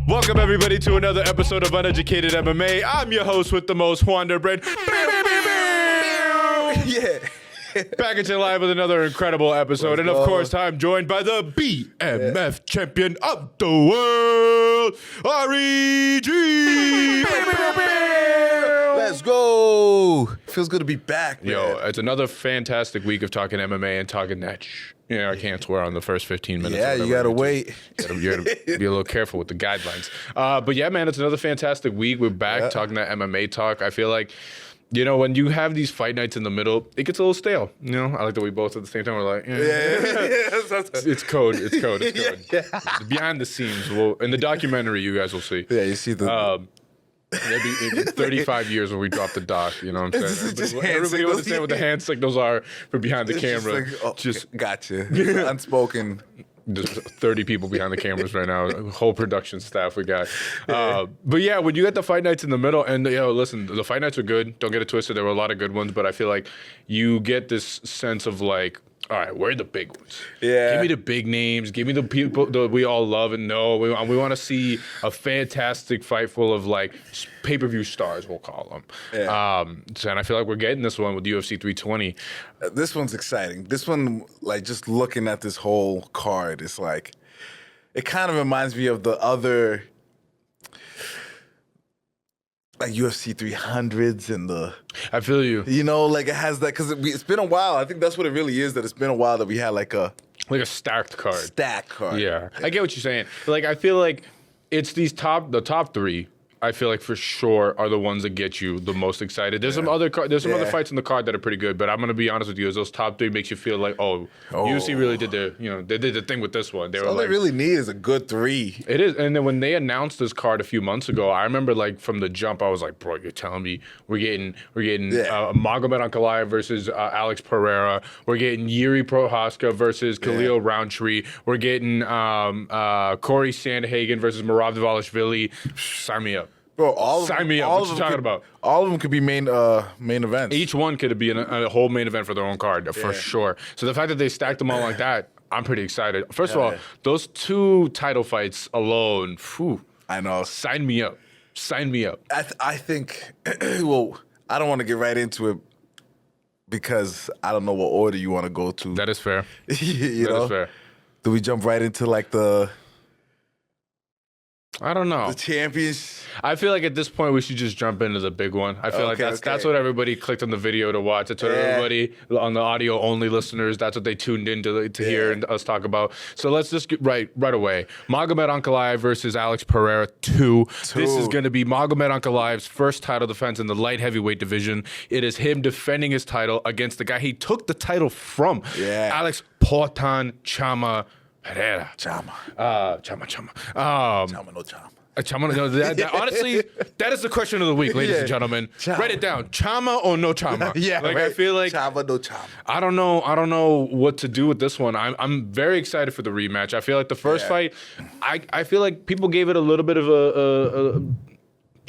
Welcome everybody to another episode of Uneducated MMA. I'm your host with the most, Wonder Bread. Yeah. Back at you live with another incredible episode. And of course, I'm joined by the BMF champion of the world, REG. Let's go. Feels good to be back, man. Yo, it's another fantastic week of talking MMA and talking that I can't swear on the first 15 minutes. Yeah, you gotta wait. You gotta be a little careful with the guidelines. But yeah, man, it's another fantastic week. We're back talking that MMA talk. I feel like, you know, when you have these fight nights in the middle, it gets a little stale. You know, I like that we both at the same time we're like, it's code. It's code. Yeah. Behind the scenes, in the documentary, you guys will see. Yeah, you see the... Maybe in 35 years when we drop the doc, you know what I'm saying? Everybody will understand what the hand signals are for behind the camera. Just gotcha. Unspoken. There's 30 people behind the cameras right now, whole production staff we got. But yeah, when you get the fight nights in the middle, and listen, the fight nights are good. Don't get it twisted. There were a lot of good ones, but I feel like you get this sense of like, all right, where are the big ones? Yeah. Give me the big names. Give me the people that we all love and know. We want to see a fantastic fight full of like pay-per-view stars, we'll call them. Yeah. And I feel like we're getting this one with UFC 320. This one's exciting. This one, like, just looking at this whole card, it's like, it kind of reminds me of the other, like, UFC 300s and the... I feel you. You know, like, it has that, because it's been a while. I think that's what it really is, that it's been a while that we had, like a stacked card. Stacked card. Yeah. I get what you're saying. Like, I feel like it's the top three, I feel like for sure are the ones that get you the most excited. There's some other fights in the card that are pretty good, but I'm gonna be honest with you, those top three makes you feel like, UFC really did they did the thing with this one. All they really need is a good three. It is, and then when they announced this card a few months ago, I remember like from the jump, I was like, bro, you're telling me we're getting Magomed Ankalaev versus Alex Pereira, we're getting Yuri Prohaska versus Khalil Roundtree, we're getting Cory Sandhagen versus Merab Dvalishvili. Sign me up. Bro, sign me up. What you talking about? All of them could be main events. Each one could be a whole main event for their own card, for sure. So the fact that they stacked them all like that, I'm pretty excited. First of all, those two title fights alone, I know. Sign me up. Sign me up. I think, well, I don't want to get right into it because I don't know what order you want to go to. That is fair. That is fair. Do we jump right into like the... I don't know. The champions. I feel like at this point we should just jump into the big one. I feel like that's what everybody clicked on the video to watch. That's what everybody on the audio only listeners, that's what they tuned in to hear us talk about. So let's just get right away. Magomed Ankalaev versus Alex Pereira 2. This is going to be Magomed Ankalaev's first title defense in the light heavyweight division. It is him defending his title against the guy he took the title from. Alex Chama Pereira. Chama. Chama. Chama, no. Honestly, that is the question of the week, ladies and gentlemen. Chama. Write it down. Chama or no Chama? I feel like Chama, no Chama. I don't know what to do with this one. I'm very excited for the rematch. I feel like the first fight, I feel like people gave it a little bit of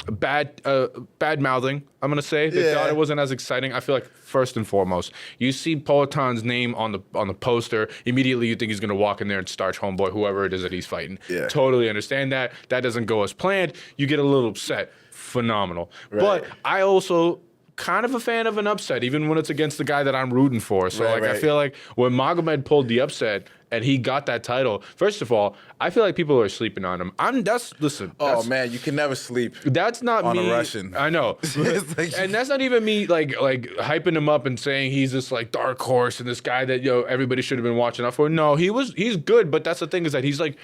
a bad mouthing, I'm gonna say. They thought it wasn't as exciting. I feel like first and foremost, you see Poatan's name on the poster, immediately you think he's gonna walk in there and starch homeboy, whoever it is that he's fighting. Totally understand that. That doesn't go as planned. You get a little upset. Phenomenal. But I also kind of a fan of an upset, even when it's against the guy that I'm rooting for. So I feel like when Magomed pulled the upset and he got that title, first of all, I feel like people are sleeping on him. Man, you can never sleep. That's not on me. A Russian. I know. And that's not even me like hyping him up and saying he's this like dark horse and this guy that everybody should have been watching out for. No, he's good, but that's the thing is that he's like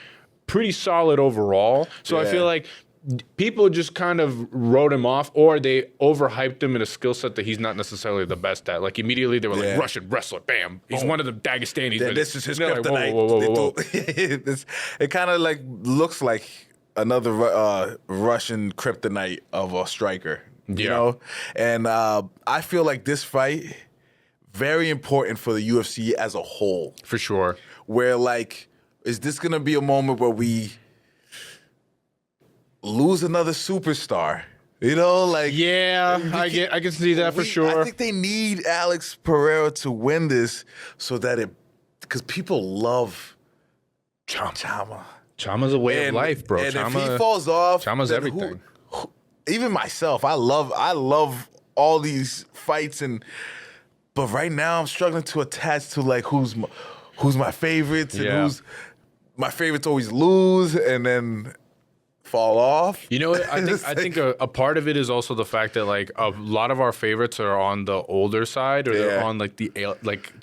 pretty solid overall. So I feel like people just kind of wrote him off, or they overhyped him in a skill set that he's not necessarily the best at. Like immediately they were like, Russian wrestler, bam, he's one of the Dagestanis. This is his kryptonite. Whoa. It kind of like looks like another Russian kryptonite of a striker, you know? And I feel like this fight, very important for the UFC as a whole. For sure. where like, is this gonna be a moment where we lose another superstar? You know, like I can see that for sure. I think they need Alex Pereira to win this so that because people love Chama. Chama's a way of life, bro. And if he falls off, Chama's everything. Even myself, I love all these fights, but right now I'm struggling to attach to like who's my favorites and who's my favorites always lose and then fall off. You know what? I think a part of it is also the fact that like a lot of our favorites are on the older side, or they're on like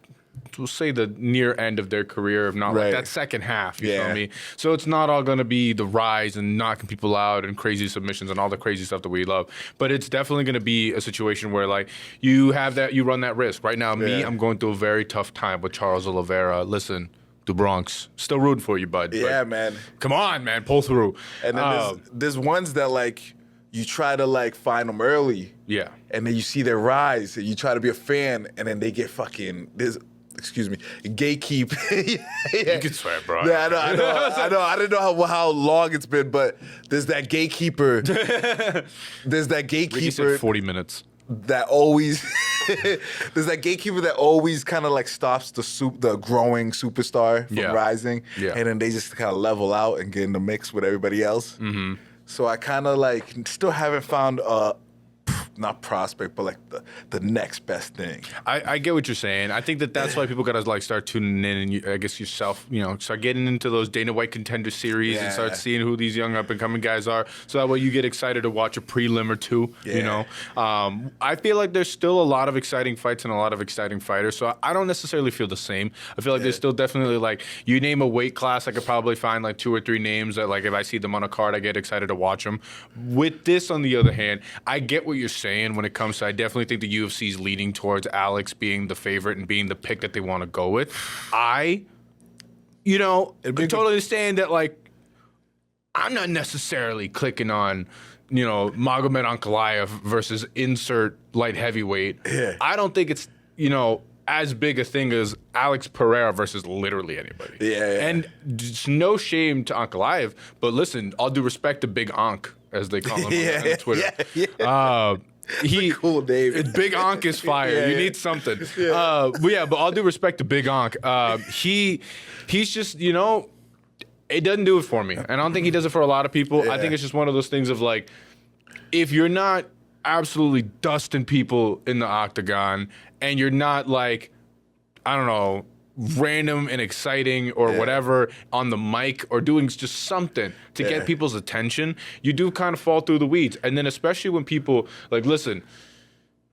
we'll say the near end of their career, if not like that second half, you feel me? So it's not all going to be the rise and knocking people out and crazy submissions and all the crazy stuff that we love. But it's definitely going to be a situation where like you run that risk. Right now, I'm going through a very tough time with Charles Oliveira. Listen, the Bronx, still rooting for you, bud. Yeah, man. Come on, man, pull through. And then there's ones that like you try to like find them early. Yeah. And then you see their rise and you try to be a fan and then they get fucking gatekeep. You can swear, bro. Yeah, I know. I don't know how long it's been, but there's that gatekeeper. Ricky said 40 minutes. That always there's that gatekeeper that always kind of like stops the growing superstar from rising, and then they just kind of level out and get in the mix with everybody else. Mm-hmm. So I kind of like still haven't found not prospect, but like the next best thing. I get what you're saying. I think that's why people gotta like start tuning in, and I guess yourself, start getting into those Dana White Contender Series and start seeing who these young up and coming guys are. So that way you get excited to watch a prelim or two. Yeah. I feel like there's still a lot of exciting fights and a lot of exciting fighters. So I don't necessarily feel the same. I feel like there's still definitely like you name a weight class, I could probably find like 2 or 3 names that like if I see them on a card, I get excited to watch them. With this, on the other hand, I get what you're saying when it comes to, I definitely think the UFC is leaning towards Alex being the favorite and being the pick that they want to go with. I totally understand that, like, I'm not necessarily clicking on, Magomed Ankalaev versus insert light heavyweight. Yeah. I don't think it's, as big a thing as Alex Pereira versus literally anybody. Yeah. And it's no shame to Ankalaev, but listen, all due respect to Big Ank, as they call him on Twitter. Cool name. Big Ank is fire. You need something. But all due respect to Big Ank, he's just, it doesn't do it for me. And I don't think he does it for a lot of people. I think it's just one of those things of like, if you're not absolutely dusting people in the octagon and you're not like, I don't know, random and exciting or whatever on the mic or doing just something to get people's attention, you do kind of fall through the weeds. And then especially when people, like, listen,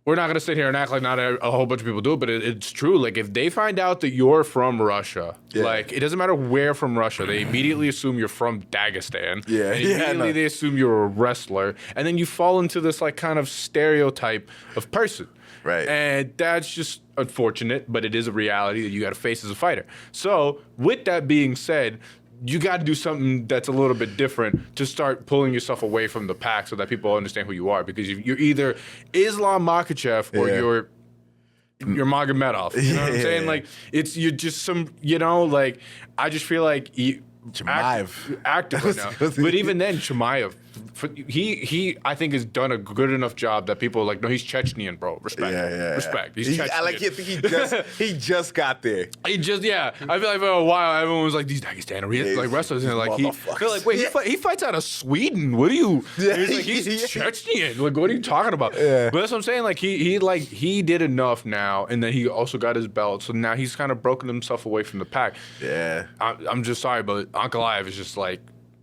we're not going to sit here and act like not a whole bunch of people do it, but it's true. Like, if they find out that you're from Russia, like, it doesn't matter where from Russia, they immediately assume you're from Dagestan. And immediately they assume you're a wrestler. And then you fall into this, like, kind of stereotype of person. Right. And that's just unfortunate, but it is a reality that you got to face as a fighter. So, with that being said, you got to do something that's a little bit different to start pulling yourself away from the pack so that people understand who you are. Because you're either Islam Makhachev or you're Magomedov. You know what I'm saying? Like, you're just some, like, I just feel like Chimaev. Active right now. But even then, Chimaev, he I think has done a good enough job that people are like, no, he's Chechnyan, bro. Respect. Respect. He's Chechnyan. I he just got there. I feel like for a while everyone was like, these Dagestani like wrestlers, and like they're like, wait, he fights out of Sweden. What are you? He's Chechnyan. Like, what are you talking about? But that's what I'm saying. Like he did enough now, and then he also got his belt, so now he's kind of broken himself away from the pack. Yeah. I'm just sorry, but Ankalaev is just like,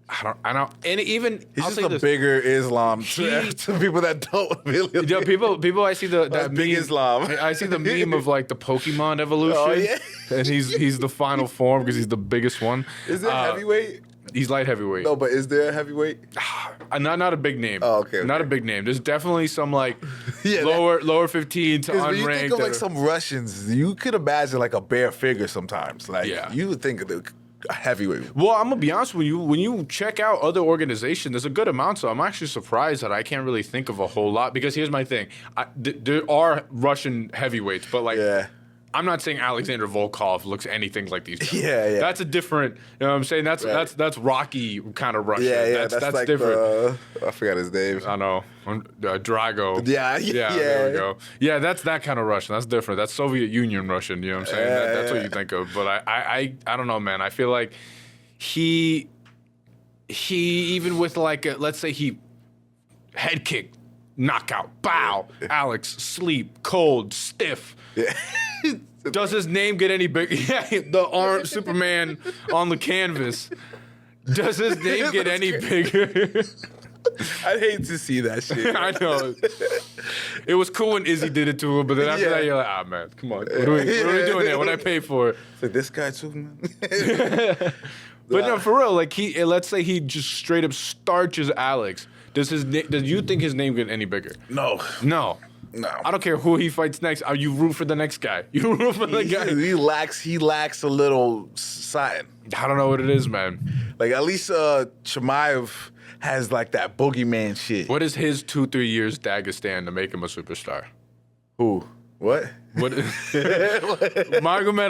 I don't, and even he's just a bigger Islam to people that don't really. People, I see that big meme, Islam. I see the meme of like the Pokemon evolution. Oh yeah, and he's the final form because he's the biggest one. Is it heavyweight? He's light heavyweight. No, but is there a heavyweight? Not a big name. Oh, okay. Not a big name. There's definitely some like lower 15 to unranked. When you think of like some Russians, you could imagine like a bare figure sometimes. Like you would think of the heavyweight. Well, I'm gonna be honest with you. When you check out other organizations, there's a good amount. So I'm actually surprised that I can't really think of a whole lot. Because here's my thing: there are Russian heavyweights, but like I'm not saying Alexander Volkov looks anything like these guys. Yeah. That's a different, you know what I'm saying? That's Rocky kind of Russian. Yeah. That's like different. I forgot his name. I know. Drago. Yeah. There we go. Yeah, that's that kind of Russian. That's different. That's Soviet Union Russian, you know what I'm saying? That's what you think of. But I don't know, man. I feel like he even with like, let's say he head kick, knockout, bow, Alex, sleep, cold, stiff. Yeah. Does his name get any bigger? Yeah, the arm, Superman on the canvas. Does his name get any bigger? I'd hate to see that shit. I know. It was cool when Izzy did it to him, but then after that, you're like, man, come on. What are we doing there? What I pay for? Like, this guy too, man. But no, for real, like let's say he just straight up starches Alex. Does you think his name get any bigger? No. I don't care who he fights next. You root for the next guy. You root for the guy. He lacks a little something. I don't know what it is, man. Like at least Chimaev has like that boogeyman shit. What is his 2-3 years Dagestan to make him a superstar? Who? What? Magomed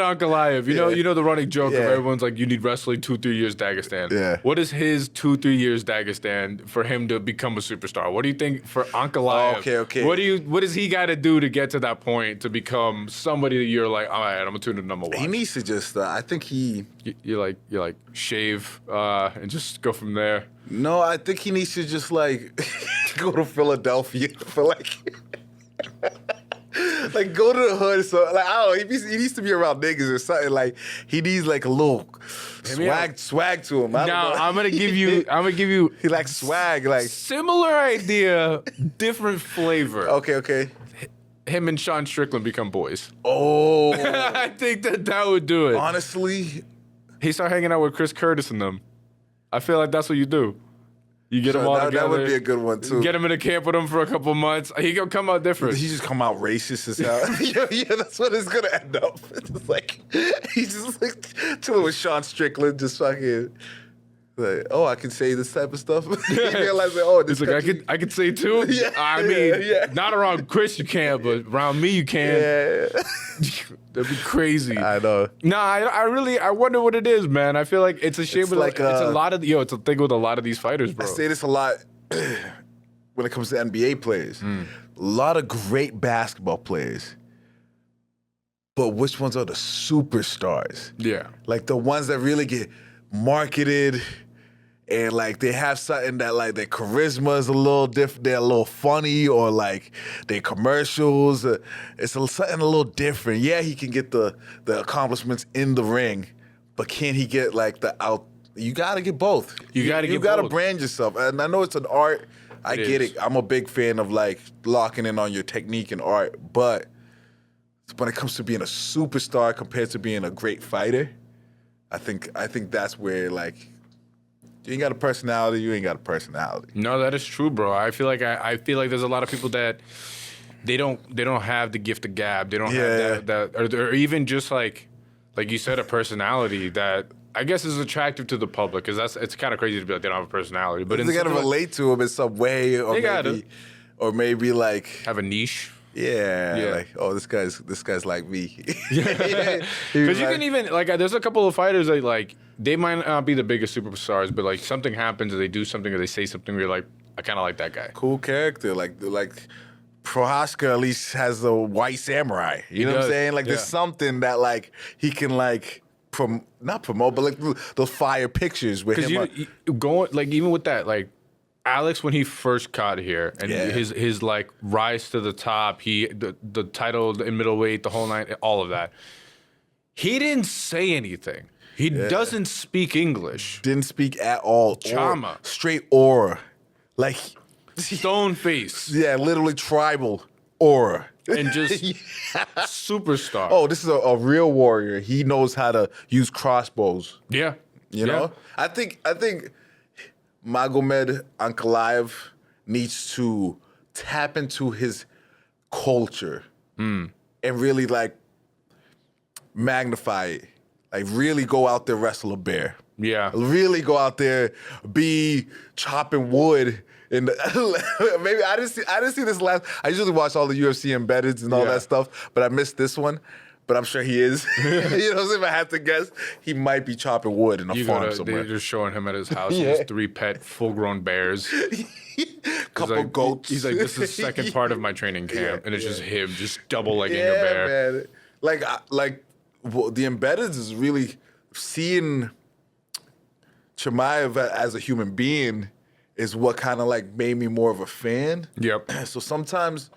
Ankalaev. You know the running joke of everyone's like, you need wrestling 2-3 years Dagestan. Yeah. What is his 2-3 years Dagestan for him to become a superstar? What do you think for Ankalaev? Okay. What does he got to do to get to that point to become somebody that you're like, all right, I'm gonna tune in, I'm gonna watch. He needs to just. I think he. You like shave and just go from there. No, I think he needs to just like go to Philadelphia for like. Like go to the hood, so like I don't know. He needs to be around niggas or something. Like he needs like a little swag to him. I'm gonna give you. He likes swag, like similar idea, different flavor. Okay. Him and Sean Strickland become boys. Oh, I think that would do it. Honestly, he start hanging out with Chris Curtis and them. I feel like that's what you do. You get them all together. That would be a good one, too. Get him in a camp with him for a couple months. He gonna come out different. He just come out racist as hell. yeah, that's what it's gonna end up. It's just like, he's just like chilling with Sean Strickland, just fucking like, oh, I can say this type of stuff. He realized like, oh, this like, I could say too? Yeah, I mean, not around Chris you can't, but around me you can. Yeah. That'd be crazy. I know. Nah, I wonder what it is, man. I feel like it's a shame. It's like it's a lot of it's a thing with a lot of these fighters, bro. I say this a lot when it comes to NBA players. A lot of great basketball players, but which ones are the superstars? Yeah, like the ones that really get marketed. And like they have something that like their charisma is a little different, they're a little funny, or like their commercials, it's something a little different. Yeah, he can get the accomplishments in the ring, but can he get like the out? You gotta get both. You gotta brand yourself. And I know it's an art. I get it. I'm a big fan of like locking in on your technique and art, but when it comes to being a superstar compared to being a great fighter, I think that's where like. You ain't got a personality. You ain't got a personality. No, that is true, bro. I feel like there's a lot of people that they don't have the gift of gab. They don't have that or even just like you said, a personality that I guess is attractive to the public, because it's kind of crazy to be like they don't have a personality, but they gotta relate to them in some way, or maybe like have a niche. Yeah, like, oh, this guy's like me. Because you can even like, there's a couple of fighters that like they might not be the biggest superstars, but like something happens or they do something or they say something where you're like, I kind of like that guy. Cool character, like Prohaska at least has a white samurai. You know what I'm saying? Like there's something that like he can like not promote, but like those fire pictures with him. Going like even with that like. Alex, when he first got here, and his like rise to the top, the title in middleweight, the whole night, all of that. He didn't say anything. He doesn't speak English. Didn't speak at all. Chama. Straight aura. Like stone face. Yeah, literally tribal aura. And just superstar. Oh, this is a real warrior. He knows how to use crossbows. Yeah. You know? I think Magomed Ankalaev needs to tap into his culture and really like magnify it. Like really go out there, wrestle a bear. Yeah. Really go out there, be chopping wood. And maybe I didn't see this last. I usually watch all the UFC embeddeds and all that stuff, but I missed this one. but I'm sure he is. You know what I'm saying? If I have to guess, he might be chopping wood in a farm somewhere. They're just showing him at his house. He has 3 pet, full-grown bears. Couple goats. He's like, this is the second part of my training camp, and it's just him just double-legging a bear. Man. The Embeddeds is really seeing Chimaev as a human being is what kind of like made me more of a fan. Yep. So sometimes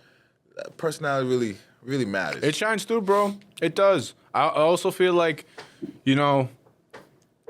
personality really matters. It shines through, bro. It does. I also feel like, you know,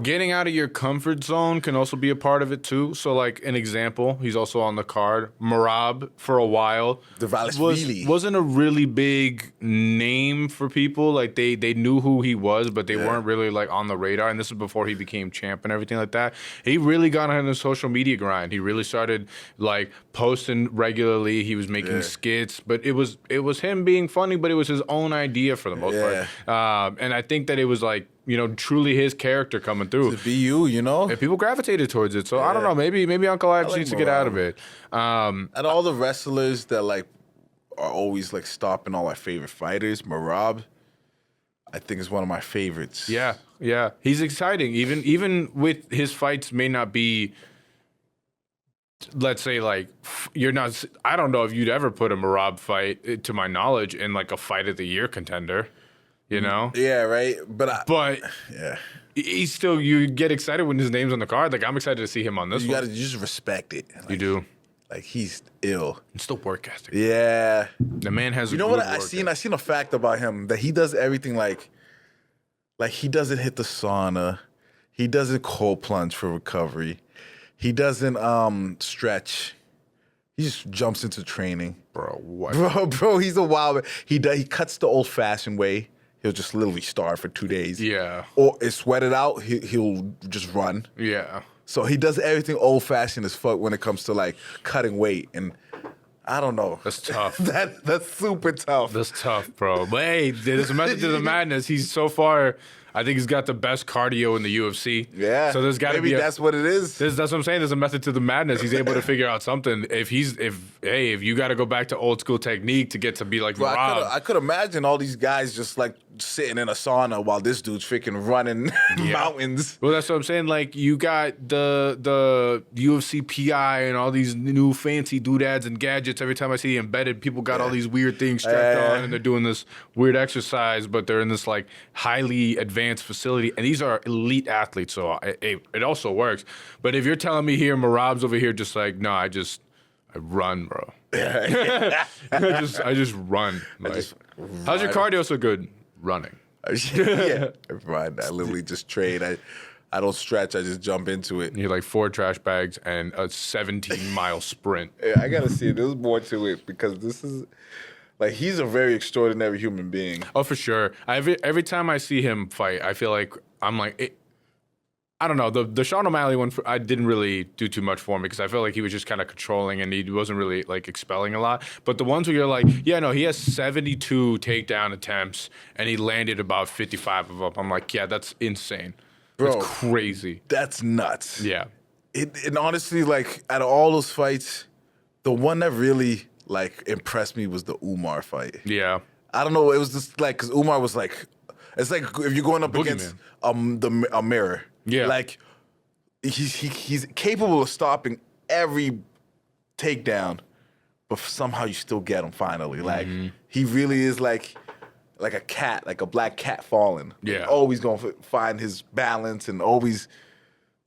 getting out of your comfort zone can also be a part of it too. So, like an example, he's also on the card. Merab for a while wasn't a really big name for people. Like they knew who he was, but they weren't really like on the radar. And this is before he became champ and everything like that. He really got on his social media grind. He really started like posting regularly. He was making skits, but it was him being funny, but it was his own idea for the most part. And I think that it was like, you know, truly his character coming through. To be you know? And people gravitated towards it. So I don't know. Maybe Uncle Alex needs to get out of it. And all the wrestlers that like are always like stopping all my favorite fighters, Merab, I think is one of my favorites. Yeah. He's exciting. Even with his fights may not be, let's say, like, you're not, I don't know if you'd ever put a Merab fight, to my knowledge, in like a fight of the year contender. You know? Yeah, right. But he's still, you get excited when his name's on the card. Like, I'm excited to see him on this one. You gotta just respect it. Like, you do. Like, he's ill. It's the work ethic. Yeah. The man has. You know what I seen a fact about him that he does everything like he doesn't hit the sauna, he doesn't cold plunge for recovery, he doesn't stretch. He just jumps into training. Bro, what? Bro, he's a wild man. He cuts the old-fashioned way. He'll just literally starve for 2 days. Yeah. Or it's sweated out, he'll just run. Yeah. So he does everything old-fashioned as fuck when it comes to, like, cutting weight. And I don't know. That's tough. That's super tough. That's tough, bro. But, hey, there's a method to the madness. He's so far... I think he's got the best cardio in the UFC. Yeah. So there's got to be that's what it is. That's what I'm saying. There's a method to the madness. He's able to figure out something. If you got to go back to old school technique to get to be like Merab. I could imagine all these guys just like sitting in a sauna while this dude's freaking running mountains. Well, that's what I'm saying. Like, you got the UFC PI and all these new fancy doodads and gadgets. Every time I see Embedded, people got all these weird things strapped on and they're doing this weird exercise, but they're in this like highly advanced facility. And these are elite athletes, so it also works. But if you're telling me here, Merab's over here just like, no, I run, bro. I just run. Like, how's your cardio so good? Running. I literally just train. I don't stretch. I just jump into it. You like 4 trash bags and a 17-mile sprint. Yeah, I gotta see it. There's more to it because this is like he's a very extraordinary human being. Oh, for sure. Every time I see him fight, I feel like I'm like. I don't know. The Sean O'Malley one, I didn't really do too much for him because I felt like he was just kind of controlling and he wasn't really like expelling a lot. But the ones where you're like, yeah, no, he has 72 takedown attempts and he landed about 55 of them. I'm like, yeah, that's insane. Bro, that's crazy. That's nuts. Yeah. And honestly, like out of all those fights, the one that really like impressed me was the Umar fight. Yeah. I don't know. It was just like, because Umar was like, it's like if you're going up against a mirror. Yeah, like he's capable of stopping every takedown, but somehow you still get him finally. Like he really is like a cat, like a black cat falling. Yeah, always gonna find his balance and always.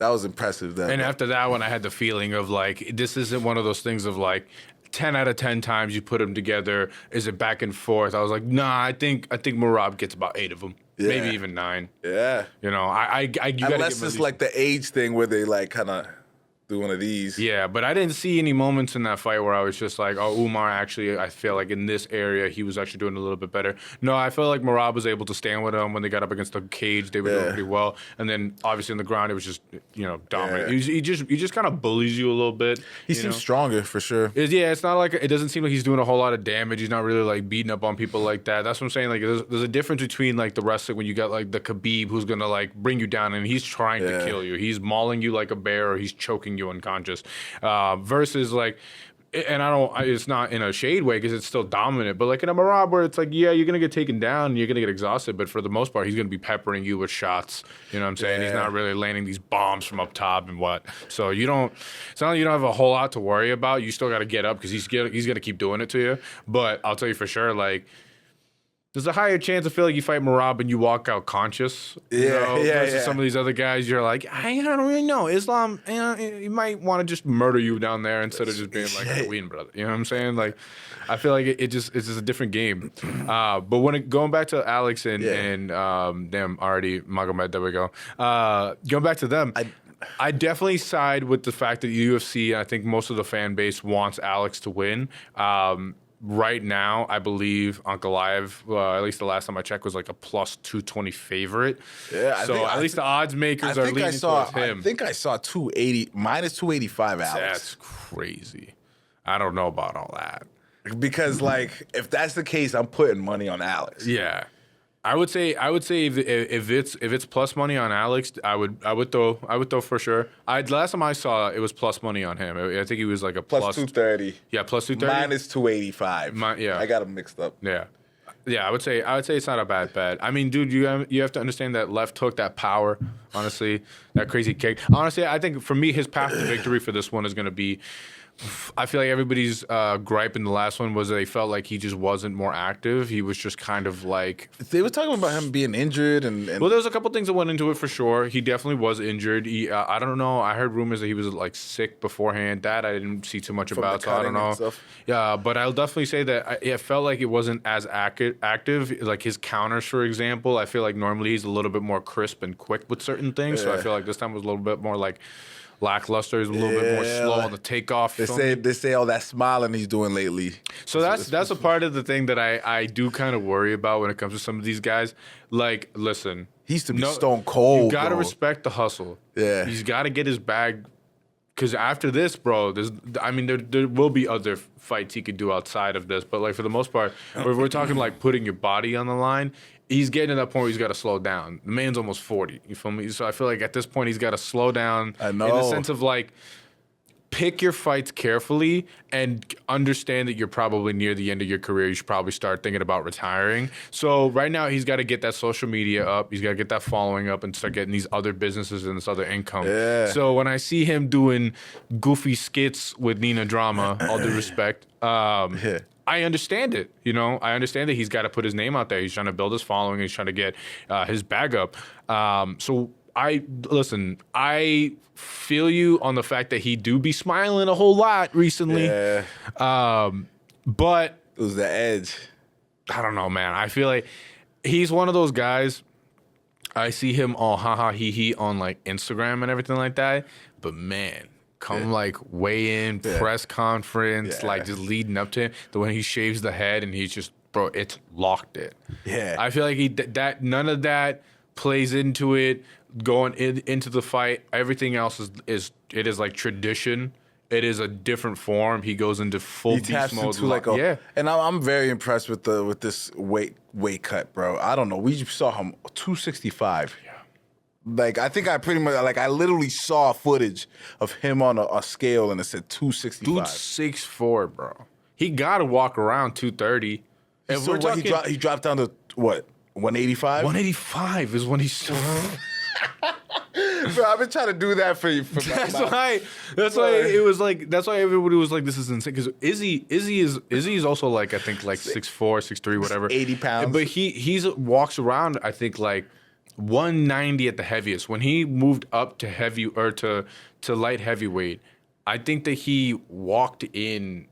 That was impressive. After that one, I had the feeling of like this isn't one of those things of like 10 out of 10 times you put them together. Is it back and forth? I was like, nah. I think Merab gets about 8 of them. Yeah. Maybe even 9. Yeah. You know, you gotta unless it's like the age thing where they like kind of do one of these. Yeah, but I didn't see any moments in that fight where I was just like, oh, Umar actually, I feel like in this area he was actually doing a little bit better. No, I felt like Merab was able to stand with him when they got up against the cage. They were doing pretty well, and then obviously on the ground it was just dominant. Yeah. He just kind of bullies you a little bit. He seems stronger for sure. It's not like it doesn't seem like he's doing a whole lot of damage. He's not really like beating up on people like that. That's what I'm saying. Like there's a difference between like the wrestling when you got like the Khabib who's gonna like bring you down and he's trying to kill you. He's mauling you like a bear or he's choking you unconscious. Versus like and it's not in a shade way because it's still dominant, but like in a Merab where it's like, yeah, you're going to get taken down and you're going to get exhausted, but for the most part, he's going to be peppering you with shots. You know what I'm saying? Yeah. He's not really landing these bombs from up top and what. So it's not like you don't have a whole lot to worry about. You still got to get up because he's going to keep doing it to you. But I'll tell you for sure, like, there's a higher chance of feeling you fight Merab and you walk out conscious. Versus some of these other guys, you're like, I don't really know. Islam, he might want to just murder you down there instead of just being like a Queen brother. You know what I'm saying? Like, I feel like it's just a different game. But going back to Alex and already Magomed, there we go. Going back to them. I definitely side with the fact that the UFC, and I think most of the fan base wants Alex to win. Right now, I believe Ankalaev, at least the last time I checked, was like a plus 220 favorite. Yeah, at least the odds makers are leaning towards him. I think I saw 280, minus 285 Alex. That's crazy. I don't know about all that. Because, like, if that's the case, I'm putting money on Alex. Yeah. I would say if it's plus money on Alex, I would throw for sure. Last time I saw it was plus money on him. I think he was like a plus 230. Yeah, plus 230. Minus 285. Yeah, I got them mixed up. Yeah, I would say it's not a bad bet. I mean, dude, you have to understand that left hook, that power. Honestly, that crazy kick. Honestly, I think for me, his path to victory for this one is going to be. I feel like everybody's gripe in the last one was that they felt like he just wasn't more active. He was just kind of like... They were talking about him being injured and... Well, there was a couple things that went into it for sure. He definitely was injured. I don't know. I heard rumors that he was like sick beforehand. That I didn't see too much about, so I don't know. Yeah, but I'll definitely say that it felt like it wasn't as active. Like his counters, for example, I feel like normally he's a little bit more crisp and quick with certain things. Yeah. So I feel like this time was a little bit more like... lackluster. He's a little bit more slow on the takeoff. They say all that smiling he's doing lately. So that's a part of the thing that I do kind of worry about when it comes to some of these guys. Like, listen, he used to be stone cold. You got to respect the hustle. Yeah, he's got to get his bag. Because after this, bro, there will be other fights he could do outside of this. But like for the most part, if we're talking like putting your body on the line, he's getting to that point where he's got to slow down. The man's almost 40. You feel me? So I feel like at this point he's got to slow down. I know. In the sense of like, pick your fights carefully and understand that you're probably near the end of your career. You should probably start thinking about retiring. So right now he's got to get that social media up. He's got to get that following up and start getting these other businesses and this other income. Yeah. So when I see him doing goofy skits with Nina Drama, all due respect, I understand it. You know, I understand that he's got to put his name out there. He's trying to build his following. He's trying to get his bag up. I feel you on the fact that he do be smiling a whole lot recently. Yeah. But it was the edge. I don't know, man. I feel like he's one of those guys. I see him all ha he on like Instagram and everything like that. But man, like weigh in, press conference, like just leading up to him. The when he shaves the head and he's just, bro, it's locked it. Yeah. I feel like none of that plays into it. Going into the fight, everything else is like tradition. It is a different form. He goes into full beast mode. And I'm very impressed with this weight cut, bro. I don't know. We saw him 265. Yeah. Like I think I literally saw footage of him on a scale and it said 265. Dude's 6'4", bro. He gotta walk around 230. So he dropped down to what? 185? 185 is when he started. Bro, I've been trying to do that for you. That's why it was like. That's why everybody was like, "This is insane." Because Izzy is also like I think like 6'4", 6'3", whatever, 80 pounds. But he walks around I think like 190 at the heaviest. When he moved up to heavy or to light heavyweight, I think that he walked in.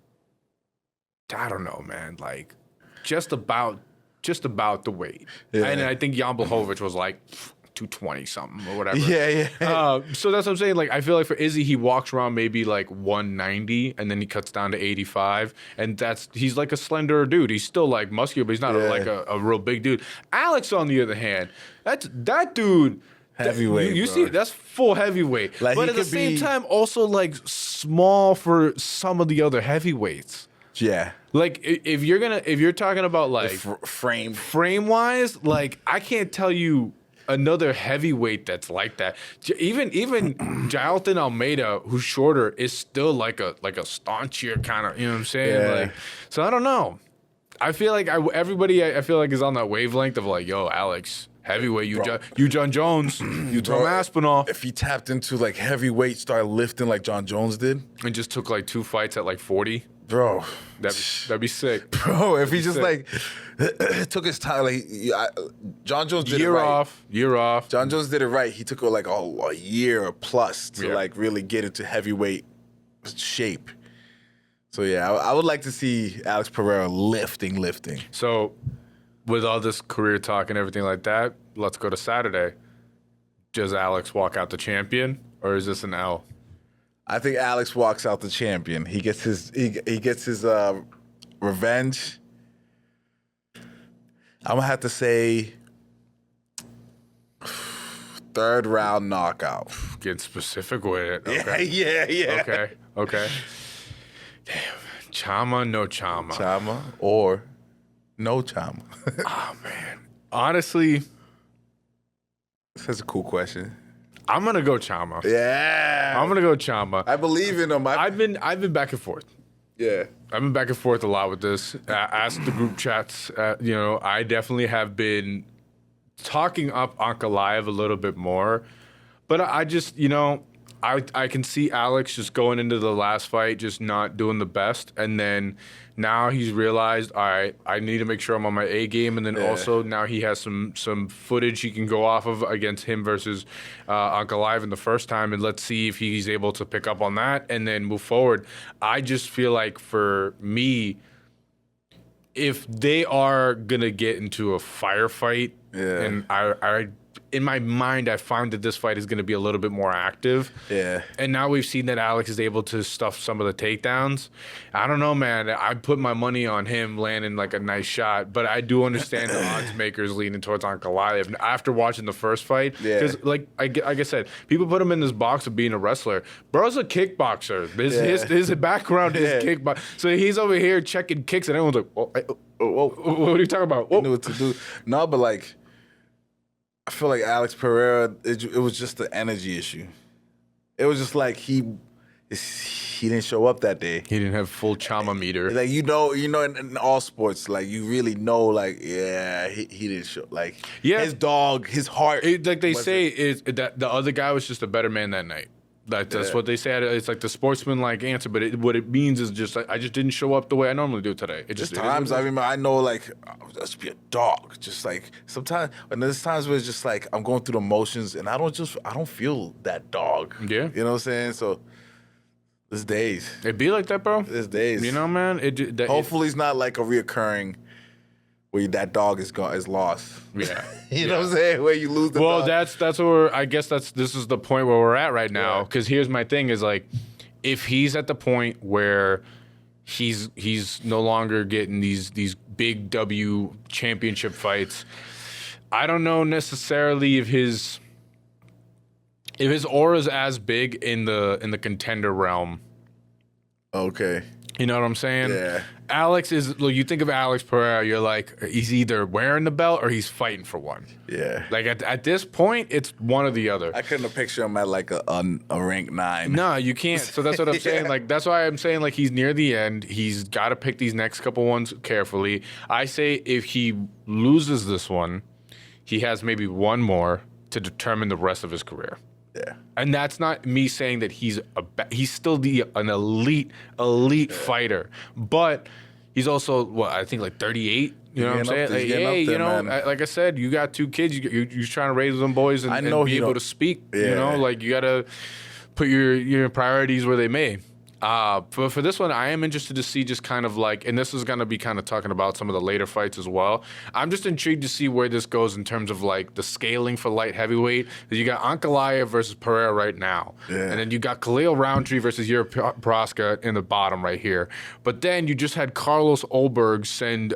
I don't know, man. Like just about the weight. Yeah. And I think Jan Blachowicz was like 220 something or whatever. Yeah. So that's what I'm saying. Like I feel like for Izzy, he walks around maybe like 190 and then he cuts down to 85. And he's like a slender dude. He's still like muscular, but he's not like a real big dude. Alex, on the other hand, that dude. Heavyweight. You see, that's full heavyweight. Like, but at the same time, also like small for some of the other heavyweights. Yeah. Like if you're talking about like frame wise, like I can't tell you another heavyweight that's like that. Even Jailton Almeida, who's shorter, is still like a staunchier kind of, you know what I'm saying? Yeah. Like, so I don't know. I feel like everybody is on that wavelength of like, yo, Alex, heavyweight, you John Jones, you Tom Aspinall. If he tapped into like heavyweight, started lifting like John Jones did, and just took like 2 fights at like 40. Bro, that'd be sick, bro. If he just like took his time, like John Jones did year off. John Jones did it right. He took like a year or plus to like really get into heavyweight shape. So yeah, I would like to see Alex Pereira lifting. So, with all this career talk and everything like that, let's go to Saturday. Does Alex walk out the champion, or is this an L? I think Alex walks out the champion. He gets his revenge. I'm gonna have to say 3rd round knockout. Get specific with it. Okay. Yeah. Okay. Damn. Chama, no Chama. Chama or no Chama. Oh man. Honestly, that's a cool question. I'm gonna go Chama. Yeah. I'm gonna go Chama. I believe in him. I've been back and forth. Yeah. I've been back and forth a lot with this. Ask the group chats. I definitely have been talking up Ankalaev a little bit more. But I just, I can see Alex just going into the last fight, just not doing the best. And then now he's realized, all right, I need to make sure I'm on my A game. And then also now he has some footage he can go off of against him versus Ankalaev in the first time. And let's see if he's able to pick up on that and then move forward. I just feel like for me, if they are going to get into a firefight, and I in my mind, I find that this fight is going to be a little bit more active. Yeah. And now we've seen that Alex is able to stuff some of the takedowns. I don't know, man. I put my money on him landing like a nice shot, but I do understand the odds makers leaning towards Ankalaev after watching the first fight. Because, like I said, people put him in this box of being a wrestler. Bro's a kickboxer. His background is kickboxing. So he's over here checking kicks, and everyone's like, whoa, what are you talking about? He knew what to do. No, but like, I feel like Alex Pereira, it was just the energy issue. It was just like he didn't show up that day. He didn't have full Chama meter. Like, in all sports, like, you really know, like, he didn't show. Like, his dog, his heart. Like they say, is that the other guy was just a better man that night. That's what they said. It's like the sportsman-like answer, but what it means is just like, I just didn't show up the way I normally do today. Just times, I know, like, let's be a dog. Just like sometimes, and there's times where it's just like I'm going through the motions, and I don't feel that dog. Yeah, you know what I'm saying? So there's days. It be like that, bro. There's days. You know, man. Hopefully, it's not like a reoccurring. Where that dog is lost. Yeah. You know what I'm saying? Where you lose the dog. Well, that's where I guess this is the point where we're at right now. Because here's my thing is like, if he's at the point where he's no longer getting these big W championship fights, I don't know necessarily if his aura is as big in the contender realm. Okay. You know what I'm saying? Yeah. Alex you think of Alex Pereira, you're like, he's either wearing the belt or he's fighting for one. Yeah. Like at this point, it's one or the other. I couldn't picture him at like a rank 9. No, you can't. So that's what I'm saying. Like, that's why I'm saying, like, he's near the end. He's got to pick these next couple ones carefully. I say if he loses this one, he has maybe one more to determine the rest of his career. Yeah. And that's not me saying that he's still an elite fighter, but he's also I think like 38. You know what I'm saying? Like, hey, like I said, you got 2 kids. You're trying to raise them boys and be able to speak. Yeah. You know, like you got to put your priorities where they may. For this one, I am interested to see just kind of like, and this is going to be kind of talking about some of the later fights as well. I'm just intrigued to see where this goes in terms of like the scaling for light heavyweight. You got Ankalaev versus Pereira right now. Yeah. And then you got Khalil Roundtree versus Yuri Prochazka in the bottom right here. But then you just had Carlos Olberg send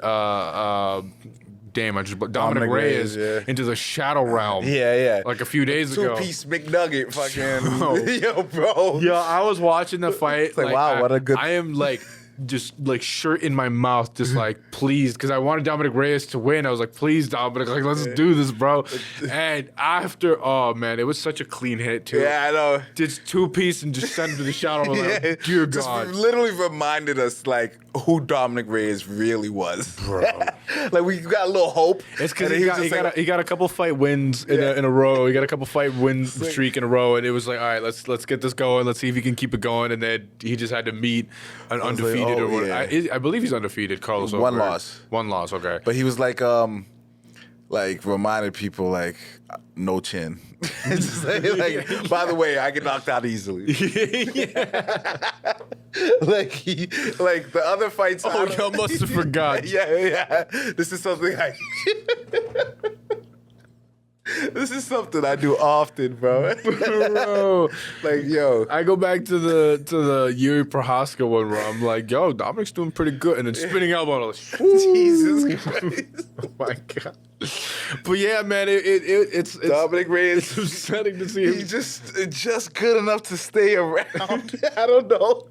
Dominic Reyes into the shadow realm. Yeah. Like a few days ago. 2-piece McNugget fucking. Yo, bro. Yo, I was watching the fight. It's like, wow, what a good. I am like, like shirt in my mouth, just like, please, because I wanted Dominic Reyes to win. I was like, please, Dominic, like, let's do this, bro. And after, oh man, it was such a clean hit too. Yeah, I know. Just 2-piece and just sent him to the shot. I was like, dear God. Just literally reminded us like who Dominic Reyes really was, bro. Like we got a little hope. It's because he got a couple fight wins in a row. He got a couple fight win streak in a row, and it was like, all right, let's get this going. Let's see if he can keep it going. And then he just had to meet an undefeated or what? I believe he's undefeated. Carlos Oberg. One loss. Okay. But he was like reminded people like no chin. Just like, by the way, I get knocked out easily. like the other fights. Oh, y'all must have forgot. Yeah. This is something This is something I do often, bro. Bro, like, yo, I go back to the Yuri Prohaska one where I'm like, yo, Dominic's doing pretty good, and then spinning elbow, and I was like, Jesus Christ, oh my God. But yeah, man, it's Dominic Reyes. It's upsetting to see him. He's just good enough to stay around. I don't know.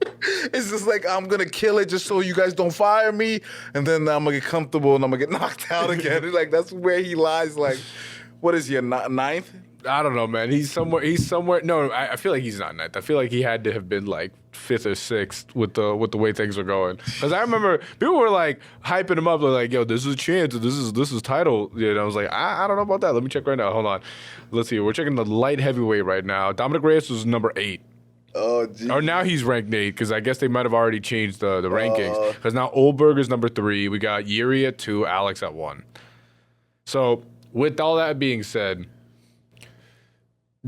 It's just like, I'm gonna kill it just so you guys don't fire me, and then I'm gonna get comfortable and I'm gonna get knocked out again. Like that's where he lies. Like. What is he, a ninth? I don't know, man. He's somewhere. No, I feel like he's not ninth. I feel like he had to have been like 5th or 6th with the way things were going. Because I remember people were like hyping him up. They're like, yo, this is a chance. This is title. You know, I was like, I don't know about that. Let me check right now. Hold on. Let's see. We're checking the light heavyweight right now. Dominic Reyes was number 8. Oh, geez. Or now he's ranked 8 because I guess they might have already changed the rankings. Because now Oldberg is number 3. We got Yuri at 2, Alex at 1. So. With all that being said,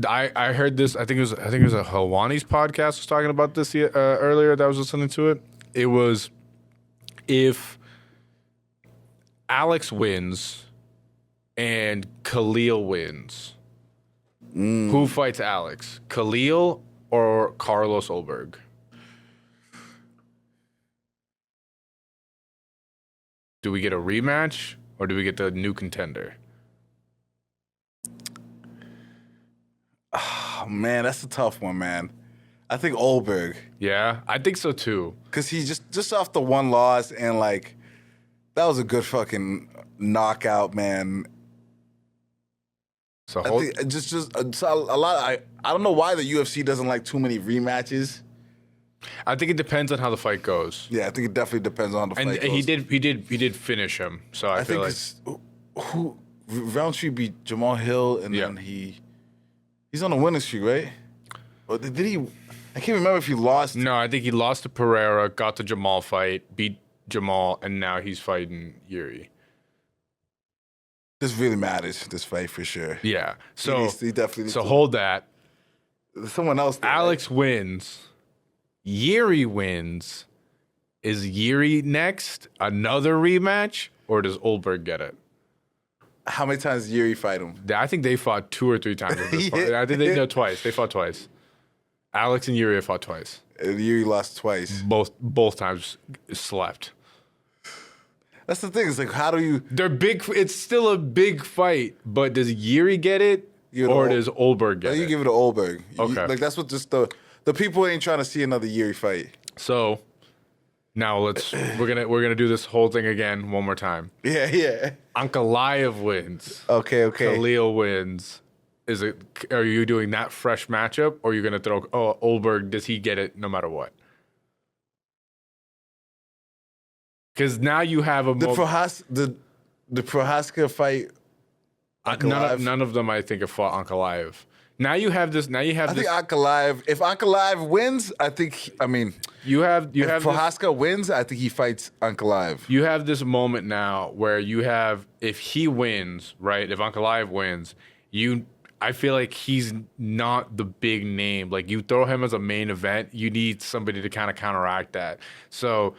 I heard this. I think it was a Helwani's podcast was talking about this earlier. That I was listening to it. It was if Alex wins and Khalil wins, who fights Alex? Khalil or Carlos Oberg? Do we get a rematch or do we get the new contender? Oh, man, that's a tough one, man. I think Oldberg. Yeah, I think so too. Because he's just off the one loss, and like that was a good fucking knockout, man. So I think just a lot. I don't know why the UFC doesn't like too many rematches. I think it depends on how the fight goes. Yeah, I think it definitely depends on how the fight goes. And he did finish him. So I feel think like who Roundtree beat Jamal Hill, and then he's on a winning streak, right? Or did he? I can't remember if he lost. No, I think he lost to Pereira, got the Jamal fight, beat Jamal, and now he's fighting Yuri. This really matters, this fight, for sure. Yeah. So he definitely needs to hold that. Someone else did, Alex wins. Yuri wins. Is Yuri next? Another rematch? Or does Oldberg get it? How many times did Yuri fight him? I think they fought 2 or 3 times. I think they know twice. They fought twice. Alex and Yuri have fought twice. And Yuri lost twice. Both times slept. That's the thing. It's like, how do you? They're big. It's still a big fight, but does Yuri get it, or does Oldberg get it? You give it to Oldberg. Okay. Like that's what just the people ain't trying to see another Yuri fight. So now we're gonna do this whole thing again one more time. Yeah. Ankalaev wins. Okay. Khalil wins. Are you doing that fresh matchup, or are you gonna throw Oldberg? Does he get it no matter what? Because now you have the Prohaska fight. None of them, I think, have fought Ankalaev. Now you have this. I think Ankalaev. If Ankalaev wins, you have if Prohaska wins, I think he fights Ankalaev. You have this moment now where you have, if he wins, right? If Ankalaev wins, I feel like he's not the big name. Like you throw him as a main event, you need somebody to kind of counteract that. So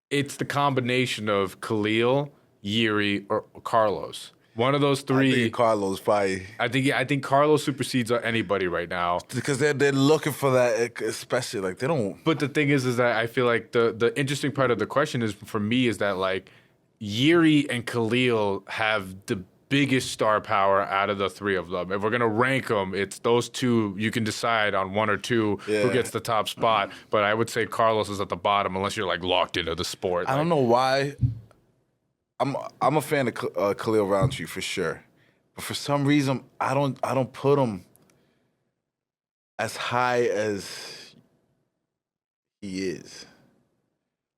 it's the combination of Khalil, Yuri, or Carlos. One of those 3. I think Carlos probably. I think Carlos supersedes anybody right now because they're looking for that, especially like they don't. But the thing is that I feel like the interesting part of the question is for me is that like Yuri and Khalil have the biggest star power out of the three of them. If we're gonna rank them, it's those two. You can decide on one or two who gets the top spot. But I would say Carlos is at the bottom unless you're like locked into the sport. I don't know why. I'm a fan of Khalil Roundtree for sure, but for some reason I don't put him as high as he is.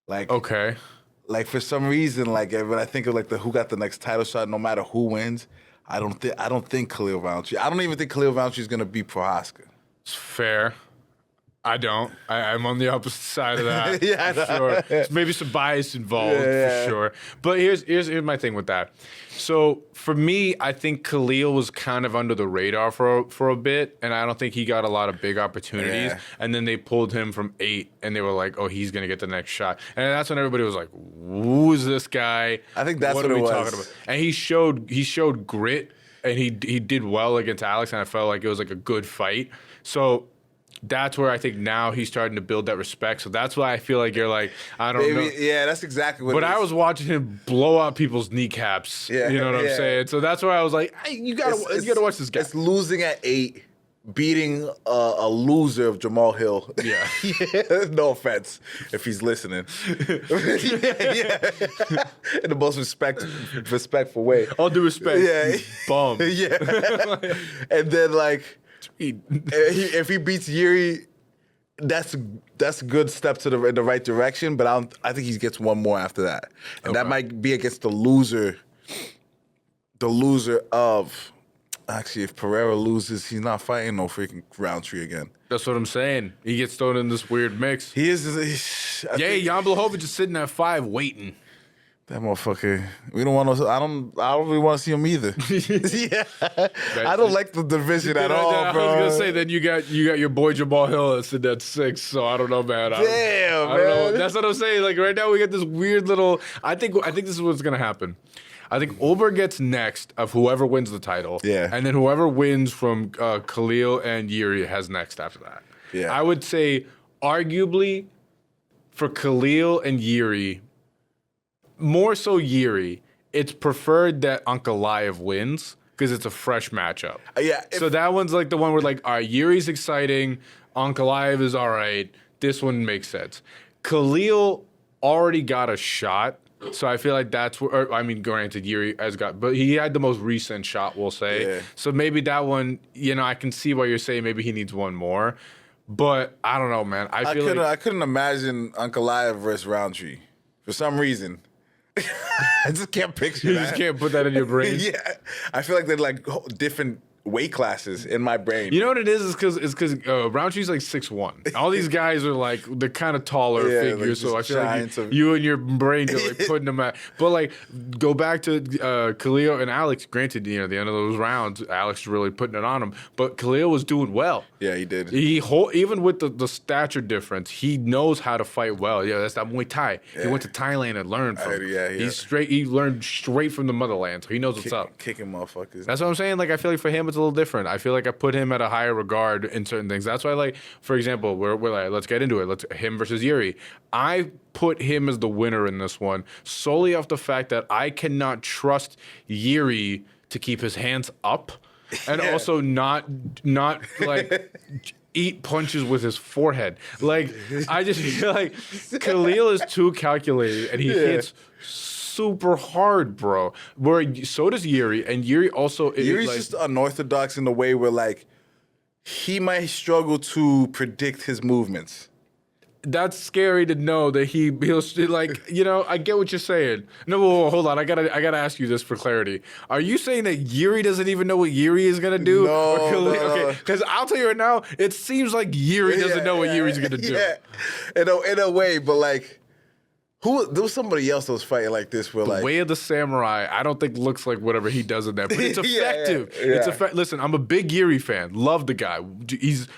Like okay. Like for some reason, like when I think of like who got the next title shot, no matter who wins, I don't think Khalil Roundtree. I don't even think Khalil Roundtree is gonna beat Prohaska. It's fair. I don't. I'm on the opposite side of that. Yeah, for sure. There's maybe some bias involved for sure. But here's my thing with that. So for me, I think Khalil was kind of under the radar for a bit, and I don't think he got a lot of big opportunities. Yeah. And then they pulled him from 8, and they were like, "Oh, he's gonna get the next shot." And that's when everybody was like, "Who's this guy?" I think that's what are we it was. talking about? And he showed grit, and he did well against Alex, and I felt like it was like a good fight. So that's where I think now he's starting to build that respect. So that's why I feel like you're like, I don't know. Yeah, that's exactly what But it is. I was watching him blow out people's kneecaps. Yeah, you know what I'm saying? So that's why I was like, hey, you gotta watch this guy. It's losing at 8, beating a loser of Jamal Hill. Yeah. No offense if he's listening. Yeah. In the most respectful way. All due respect. Yeah. Bum. Yeah. And then like, if he beats Yuri, that's a good step in the right direction. But I think he gets one more after that, and that might be against the loser. The loser of actually, if Pereira loses, he's not fighting no freaking Roundtree again. That's what I'm saying. He gets thrown in this weird mix. He is. Jan Blachowicz is sitting at 5 waiting. That motherfucker. We don't want to. I don't really want to see him either. Yeah, I don't like the division at all, bro. I was gonna say then you got your boy Jamal Hill that's sitting at 6. So I don't know, man. Damn, I don't know. That's what I'm saying. Like right now we get this weird little. I think this is what's gonna happen. I think Ober gets next of whoever wins the title. Yeah. And then whoever wins from Khalil and Yuri has next after that. Yeah. I would say arguably for Khalil and Yuri. More so Yuri, it's preferred that Ankalaev wins because it's a fresh matchup. Yeah. So that one's like the one where like, all right, Yuri's exciting, Ankalaev is all right. This one makes sense. Khalil already got a shot, so I feel like that's where. Or, I mean, granted, Yuri has got, but he had the most recent shot, we'll say. Yeah. So maybe that one, I can see why you're saying maybe he needs one more, but I don't know, man. I couldn't imagine Ankalaev versus Roundtree for some reason. I just can't picture that. You just can't put that in your brain. Yeah, I feel like they're like different weight classes in my brain. You know what it is? It's because Roundtree's like 6'1". All these guys are like they're kind of taller figures, like so I feel like you and your brain are like putting them at. But like go back to Khalil and Alex. Granted, the end of those rounds, Alex was really putting it on him, but Khalil was doing well. Yeah, he did. Even with the stature difference, he knows how to fight well. Yeah, that's that Muay Thai. Yeah. He went to Thailand and learned from. He learned straight from the motherland, so he knows what's up. Kicking motherfuckers. That's what I'm saying. Like I feel like for him, it's a little different. I feel like I put him at a higher regard in certain things. That's why, like, for example, we're like, let's get into it. Him versus Yuri. I put him as the winner in this one solely off the fact that I cannot trust Yuri to keep his hands up and also not like eat punches with his forehead. Like, I just feel like Khalil is too calculated and he hits super hard, bro. Where so does Yuri, and Yuri also. Yuri's just unorthodox in the way where like he might struggle to predict his movements. That's scary to know that he'll like I get what you're saying. No, whoa, hold on. I gotta ask you this for clarity. Are you saying that Yuri doesn't even know what Yuri is gonna do? No. Okay, because I'll tell you right now, it seems like Yuri doesn't know what Yuri's gonna do. Yeah, in a way, but like. There was somebody else that was fighting like this where the Way of the Samurai, I don't think looks like whatever he does in that, but it's effective. Yeah. It's Listen, I'm a big Yuri fan. Love the guy. He's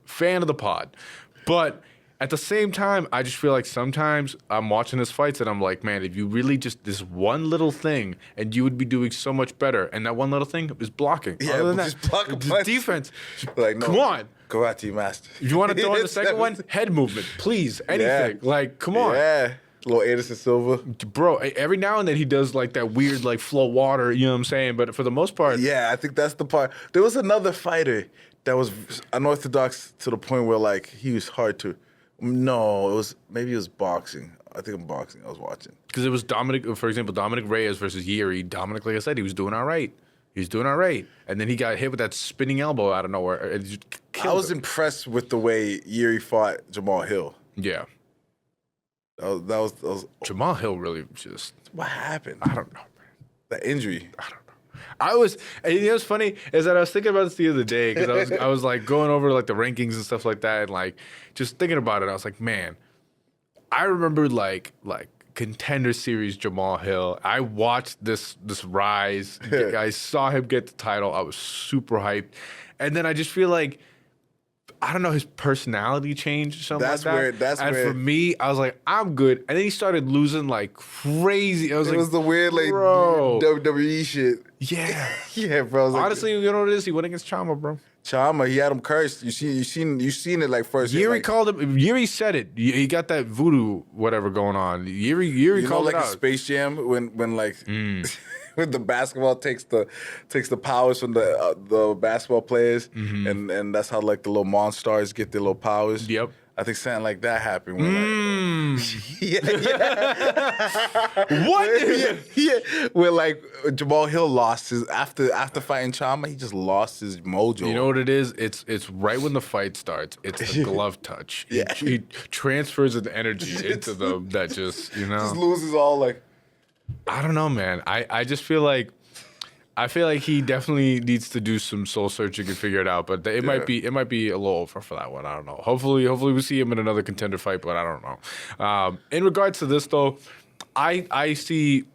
fan of the pod. But at the same time, I just feel like sometimes I'm watching his fights and I'm like, man, if you really just this one little thing and you would be doing so much better. And that one little thing is blocking. Yeah, other than that, just blocking defense. Like, no, come on. Karate master. If you want to throw in the second one, head movement, please. Anything. Yeah. Like, come on. Yeah. Little Anderson Silva. Bro, every now and then he does like that weird like flow water, you know what I'm saying? But for the most part... Yeah, I think that's the part. There was another fighter that was unorthodox to the point where like he was hard to... No, maybe it was boxing. I think boxing I was watching. Because it was Dominic, for example, Dominic Reyes versus Yuri. Dominic, like I said, he was doing all right. And then he got hit with that spinning elbow out of nowhere. I was impressed with the way Yuri fought Jamal Hill. Yeah. That was Jamal Hill really just... What happened? I don't know, man. The injury. I don't know. And you know what's funny is that I was thinking about this the other day because I was like going over like the rankings and stuff like that and like just thinking about it. I was like, man, I remember like Contender Series Jamal Hill. I watched this rise. I saw him get the title. I was super hyped. And then I just feel like, I don't know, his personality changed or something like that. And for me, I was like, I'm good. And then he started losing like crazy. It was the weird like bro. WWE shit. Yeah. Yeah, bro. Honestly, you know what it is? He went against Chama, bro. Chama, he had him cursed. You seen it like first. Yuri like, called him. Yuri said it. He got that voodoo whatever going on. Yuri called it out. Like a Space Jam when like when the basketball takes the powers from the basketball players, and that's how like the little Monstars get their little powers. Yep. I think something like that happened. What? Yeah. Where like Jamal Hill lost his after fighting Chama, he just lost his mojo. You know what it is? It's right when the fight starts. It's the glove touch. Yeah. He transfers the energy into them that just just loses all like. I don't know, man. I just feel like he definitely needs to do some soul searching and figure it out. But it might be a little over for that one. I don't know. Hopefully we see him in another contender fight, but I don't know. In regards to this though, I see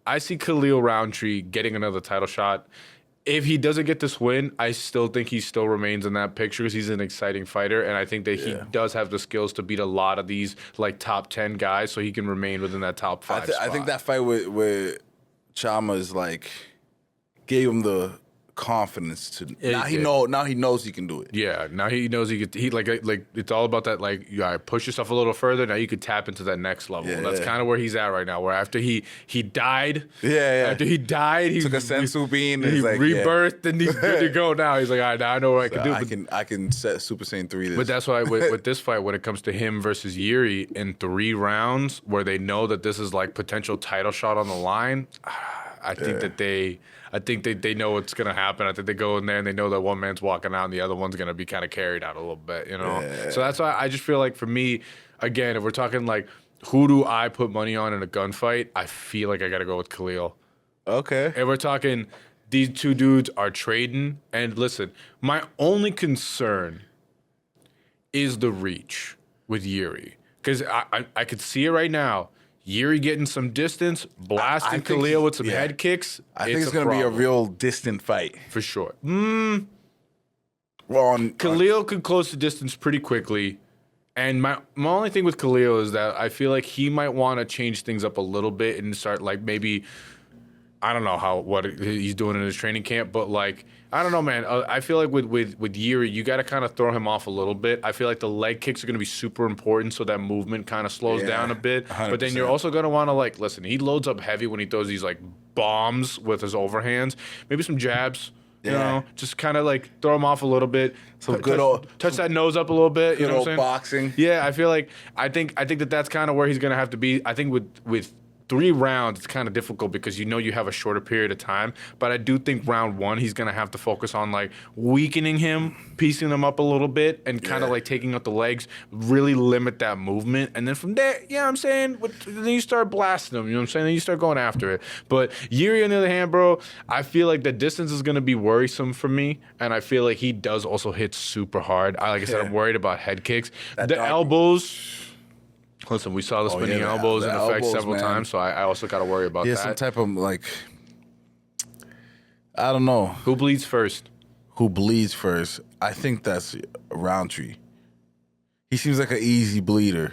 Khalil Roundtree getting another title shot. If he doesn't get this win, I still think he still remains in that picture because he's an exciting fighter, and I think that he does have the skills to beat a lot of these like top 10 guys, so he can remain within that top 5 spot. I think that fight with Chama is like gave him the confidence to now he knows he can do it. Yeah, now he knows he like it's all about that, like you gotta push yourself a little further. Now you could tap into that next level. Yeah, that's kind of where he's at right now. Where after he died, after he died, he took a sensu bean. He like, rebirthed and he's good to go now. He's like, all right, now I know what I can do. I can set Super Saiyan 3 this. But that's why with this fight, when it comes to him versus Yuri in 3 rounds, where they know that this is like potential title shot on the line, I think that they know what's going to happen. I think they go in there and they know that one man's walking out and the other one's going to be kind of carried out a little bit, you know? Yeah. So that's why I just feel like for me, again, if we're talking like who do I put money on in a gunfight, I feel like I got to go with Khalil. Okay. And we're talking these two dudes are trading. And listen, my only concern is the reach with Yuri. Because I could see it right now. Yuri getting some distance, blasting Khalil with some head kicks. I think it's going to be a real distant fight. For sure. Khalil could close the distance pretty quickly. And my only thing with Khalil is that I feel like he might want to change things up a little bit and start like maybe, I don't know what he's doing in his training camp, but like, I don't know, man. I feel like with Yuri, you got to kind of throw him off a little bit. I feel like the leg kicks are going to be super important, so that movement kind of slows down a bit. 100%. But then you're also going to want to like, listen, he loads up heavy when he throws these like bombs with his overhands. Maybe some jabs. You know, just kind of like throw him off a little bit. Some good old touch that nose up a little bit. You know what I'm saying? Boxing. Yeah, I feel like I think that's kind of where he's going to have to be. I think with 3 rounds, it's kind of difficult because you know you have a shorter period of time. But I do think round 1, he's going to have to focus on like weakening him, piecing him up a little bit, and kind of like taking out the legs, really limit that movement. And then from there, I'm saying, then you start blasting him, you know what I'm saying? Then you start going after it. But Yuri, on the other hand, bro, I feel like the distance is going to be worrisome for me. And I feel like he does also hit super hard. Like I said, I'm worried about head kicks. Elbows... Listen, we saw the spinning elbows in effect several times, so I also got to worry about that. Yeah, some type of, like, I don't know. Who bleeds first? I think that's Roundtree. He seems like an easy bleeder.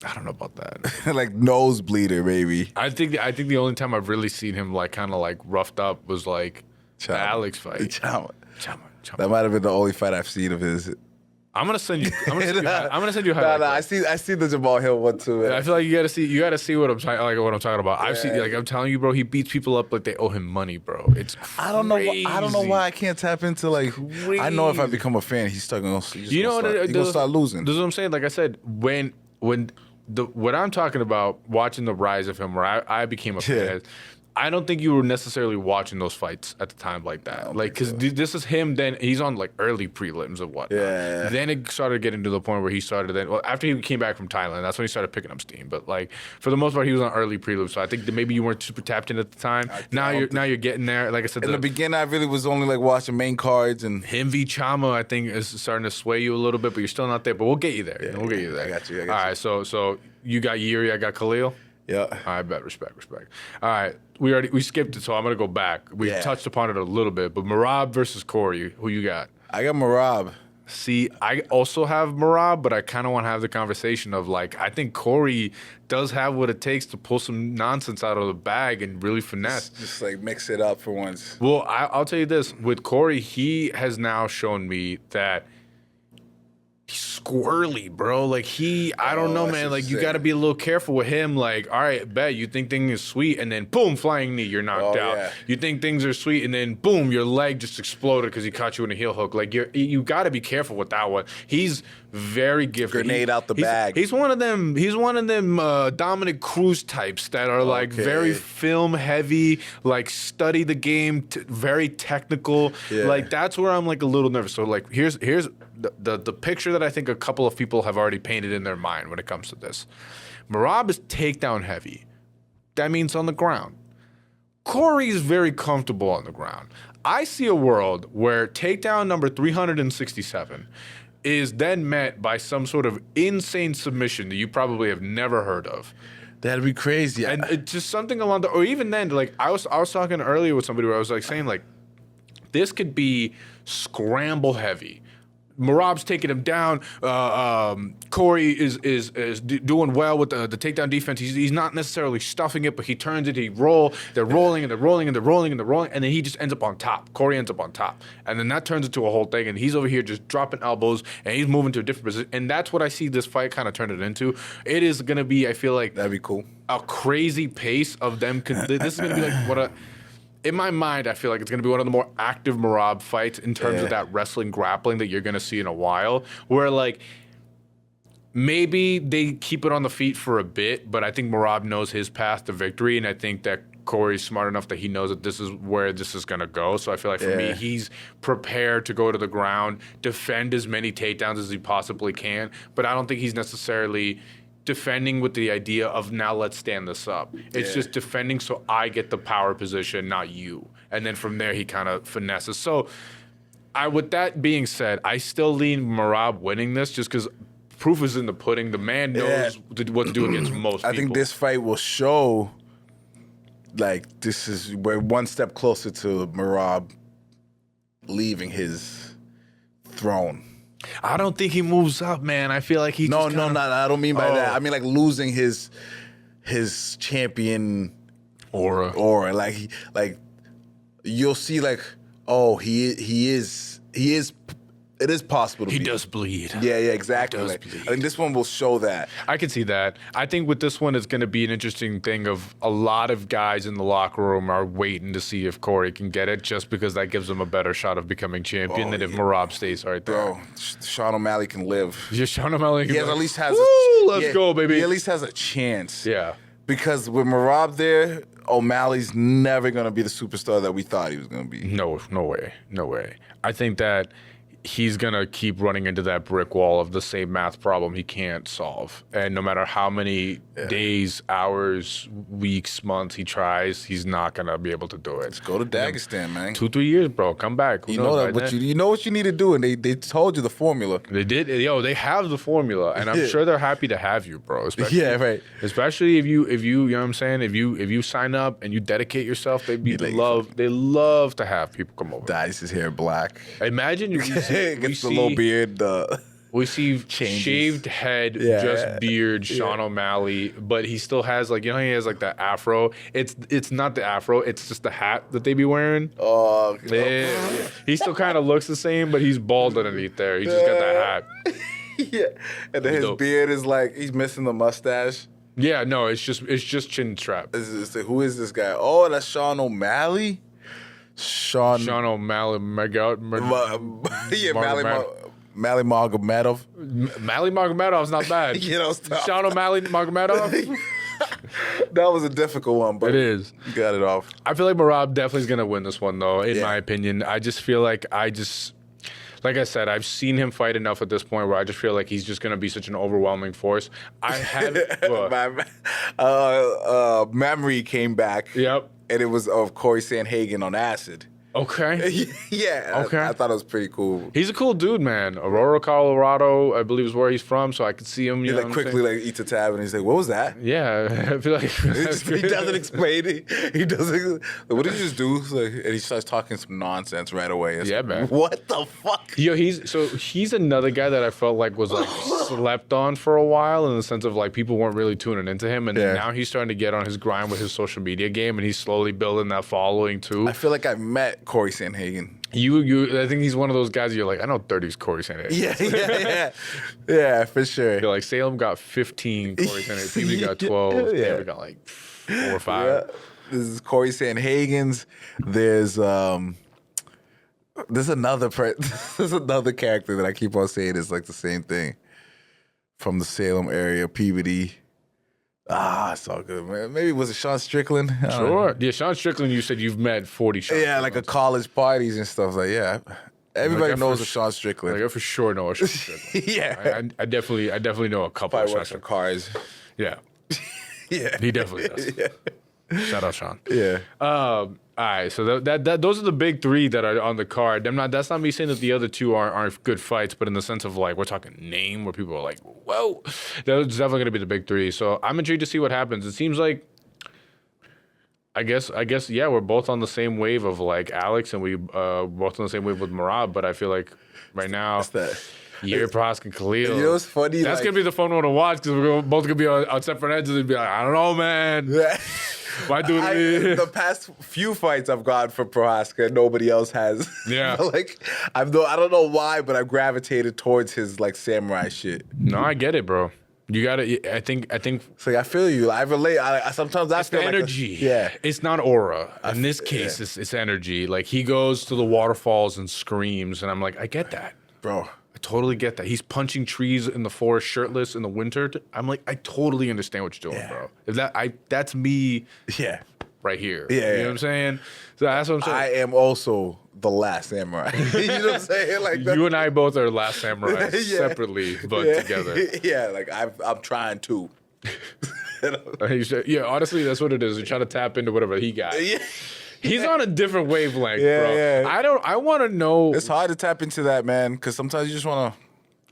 I don't know about that. Like nose bleeder, maybe. I think the only time I've really seen him like kind of like roughed up was like the Alex fight. Chama. That might have been the only fight I've seen of his. I'm gonna send you. I'm gonna send you a highlight. Nah, I see the Jamal Hill one too. Man. I feel like you gotta see what I'm talking about. I've seen, like, I'm telling you, bro. He beats people up like they owe him money, bro. It's crazy. I don't know why I can't tap into, like. Crazy. I know if I become a fan, he's still gonna. He's gonna start losing. This is what I'm saying. Like I said, what I'm talking about, watching the rise of him, where I became a fan. I don't think you were necessarily watching those fights at the time like that. Like, because this is him, then he's on, like, early prelims and whatnot. Yeah. Then it started getting to the point where he started after he came back from Thailand, that's when he started picking up steam. But, like, for the most part, he was on early prelims. So I think that maybe you weren't super tapped in at the time. Now you're getting there. Like I said, in the beginning, I really was only, like, watching main cards. And him v. Chama, I think, is starting to sway you a little bit, but you're still not there. But we'll get you there. Yeah, we'll get you there. I got you. All right, so you got Yuri, I got Khalil. Yeah. I bet. Respect. All right. We skipped it, so I'm going to go back. We touched upon it a little bit, but Merab versus Cory, who you got? I got Merab. See, I also have Merab, but I kind of want to have the conversation of, like, I think Cory does have what it takes to pull some nonsense out of the bag and really finesse. Just like, mix it up for once. Well, I'll tell you this. With Cory, he has now shown me that he's squirrely, bro. Like, I don't know, man. Like, you got to be a little careful with him. Like, all right, bet you think things is sweet, and then boom, flying knee, you're knocked out. Yeah. You think things are sweet, and then boom, your leg just exploded because he caught you in a heel hook. Like, you got to be careful with that one. He's very gifted. Grenade out the bag. He's one of them. He's one of them Dominic Cruz types that are like very film heavy, like study the game, very technical. Yeah. Like, that's where I'm like a little nervous. So, like, here's the picture that I think a couple of people have already painted in their mind when it comes to this. Merab is takedown heavy. That means on the ground. Cory is very comfortable on the ground. I see a world where takedown number 367 is then met by some sort of insane submission that you probably have never heard of. That'd be crazy. And it's just something along or even then, like, I was talking earlier with somebody where I was like saying, like, this could be scramble heavy. Merab's taking him down. Cory is doing well with the takedown defense. He's not necessarily stuffing it, but he turns it. He roll. They're rolling and they're rolling and they're rolling and they're rolling, and then he just ends up on top. Cory ends up on top, and then that turns into a whole thing. And he's over here just dropping elbows, and he's moving to a different position. And that's what I see this fight kind of turn it into. It is gonna be, I feel like, that'd be cool. A crazy pace of them. This is gonna be like in my mind, I feel like it's going to be one of the more active Merab fights in terms of that wrestling grappling that you're going to see in a while, where, like, maybe they keep it on the feet for a bit, but I think Merab knows his path to victory, and I think that Cory's smart enough that he knows that this is where this is going to go. So I feel like for me, he's prepared to go to the ground, defend as many takedowns as he possibly can, but I don't think he's necessarily defending with the idea of, now let's stand this up. It's just defending so I get the power position, not you. And then from there, he kind of finesses. So with that being said, I still lean Merab winning this just because proof is in the pudding. The man knows what to do against most people. I think this fight will show, like, we're one step closer to Merab leaving his throne. I don't think he moves up, man. I feel like he No, I don't mean by that. I mean, like, losing his champion aura. Like you'll see, like, it is possible to He does bleed. Yeah, exactly. I think this one will show that. I can see that. I think with this one, it's going to be an interesting thing of a lot of guys in the locker room are waiting to see if Cory can get it, just because that gives him a better shot of becoming champion than if Merab stays right there. Bro, Sean O'Malley can live. Yeah, Sean O'Malley can live. At least has let's go, baby. He at least has a chance. Yeah. Because with Merab there, O'Malley's never going to be the superstar that we thought he was going to be. No way. I think that he's going to keep running into that brick wall of the same math problem he can't solve. And no matter how many days, hours, weeks, months he tries, he's not going to be able to do it. Let's go to Dagestan, man. 2-3 years, bro. Come back. You know what you need to do, and they told you the formula. They did. They have the formula, and I'm sure they're happy to have you, bro. Especially, right. Especially if you know what I'm saying, if you sign up and you dedicate yourself, they love to have people come over. Dyes his hair black. Imagine you gets the little beard. We see shaved head, just beard, Sean O'Malley, but he still has he has like that afro. It's not the afro, it's just the hat that they be wearing. Oh, yeah. He still kind of looks the same, but he's bald underneath there. He just got that hat. Yeah, and then his beard is he's missing the mustache. Yeah, no, it's just chin strap. Who is this guy? Oh, that's Sean O'Malley. Sean O'Malley, Mally Magomedov. Mally Magomedov's not bad. Sean O'Malley Magomedov. That was a difficult one, but it is. You got it off. I feel like Merab definitely is going to win this one, though, in my opinion. I just feel like like I said, I've seen him fight enough at this point where I just feel like he's just going to be such an overwhelming force. I had memory came back. Yep. And it was of Cory Sandhagen on acid. Okay. Yeah. Okay. I thought it was pretty cool. He's a cool dude, man. Aurora, Colorado, I believe is where he's from, so I could see him. He quickly eats a tab and he's like, "What was that?" Yeah, I feel like he doesn't explain it. He doesn't. What did you just do? And he starts talking some nonsense right away. Yeah, man. What the fuck? Yo, he's another guy that I felt like was slept on for a while in the sense of people weren't really tuning into him, and now he's starting to get on his grind with his social media game, and he's slowly building that following too. I feel like I've met Cory Sandhagen. I think he's one of those guys you're like, I know 30's Cory Sandhagen. Yeah, for sure. You're like, Salem got 15 Cory Sandhagen. PB got 12. Yeah. We got 4 or 5. Yeah. This is Cory Sandhagen's. There's another character that I keep on saying is the same thing from the Salem area, PBD. It's all good, man. Maybe was it Sean Strickland? Sure. Yeah, Sean Strickland, you said you've met 40 Sean Stricklands. At college parties and stuff. Everybody knows a Sean Strickland. I for sure know a Sean Strickland. Yeah. I definitely know a couple of Sean Strickland. Cars. Yeah. Yeah. He definitely does. Yeah. Shout out, Sean. Yeah. All right, so those are the big 3 that are on the card. That's not me saying that the other 2 aren't good fights, but in the sense of we're talking name, where people are like, whoa, that's definitely going to be the big 3. So I'm intrigued to see what happens. It seems like, I guess, yeah, we're both on the same wave of Alex, and we both on the same wave with Merab. But I feel like right now, Yair Prosk and Khalil. You know what's funny? That's gonna be the fun one to watch because we're both gonna be on separate ends and be like, I don't know, man. Why do it? The past few fights I've gone for Prohaska, nobody else has. Yeah. I don't know why, but I've gravitated towards his samurai shit. No, I get it, bro. You got to. I think. I feel you. I relate. Sometimes I feel energy. It's not aura. In this case, it's energy. He goes to the waterfalls and screams, and I'm like, I get that, bro. I totally get that. He's punching trees in the forest shirtless in the winter. I'm like, I totally understand what you're doing, bro. That's me. Yeah. Right here. Yeah. You know what I'm saying? So that's what I'm saying. I am also the last samurai. You know what I'm saying? You and I both are last samurais separately, but together. Yeah, I'm trying to. Yeah, honestly, that's what it is. You're trying to tap into whatever he got. Yeah. He's on a different wavelength, bro. Yeah. I want to know. It's hard to tap into that, man, because sometimes you just want to.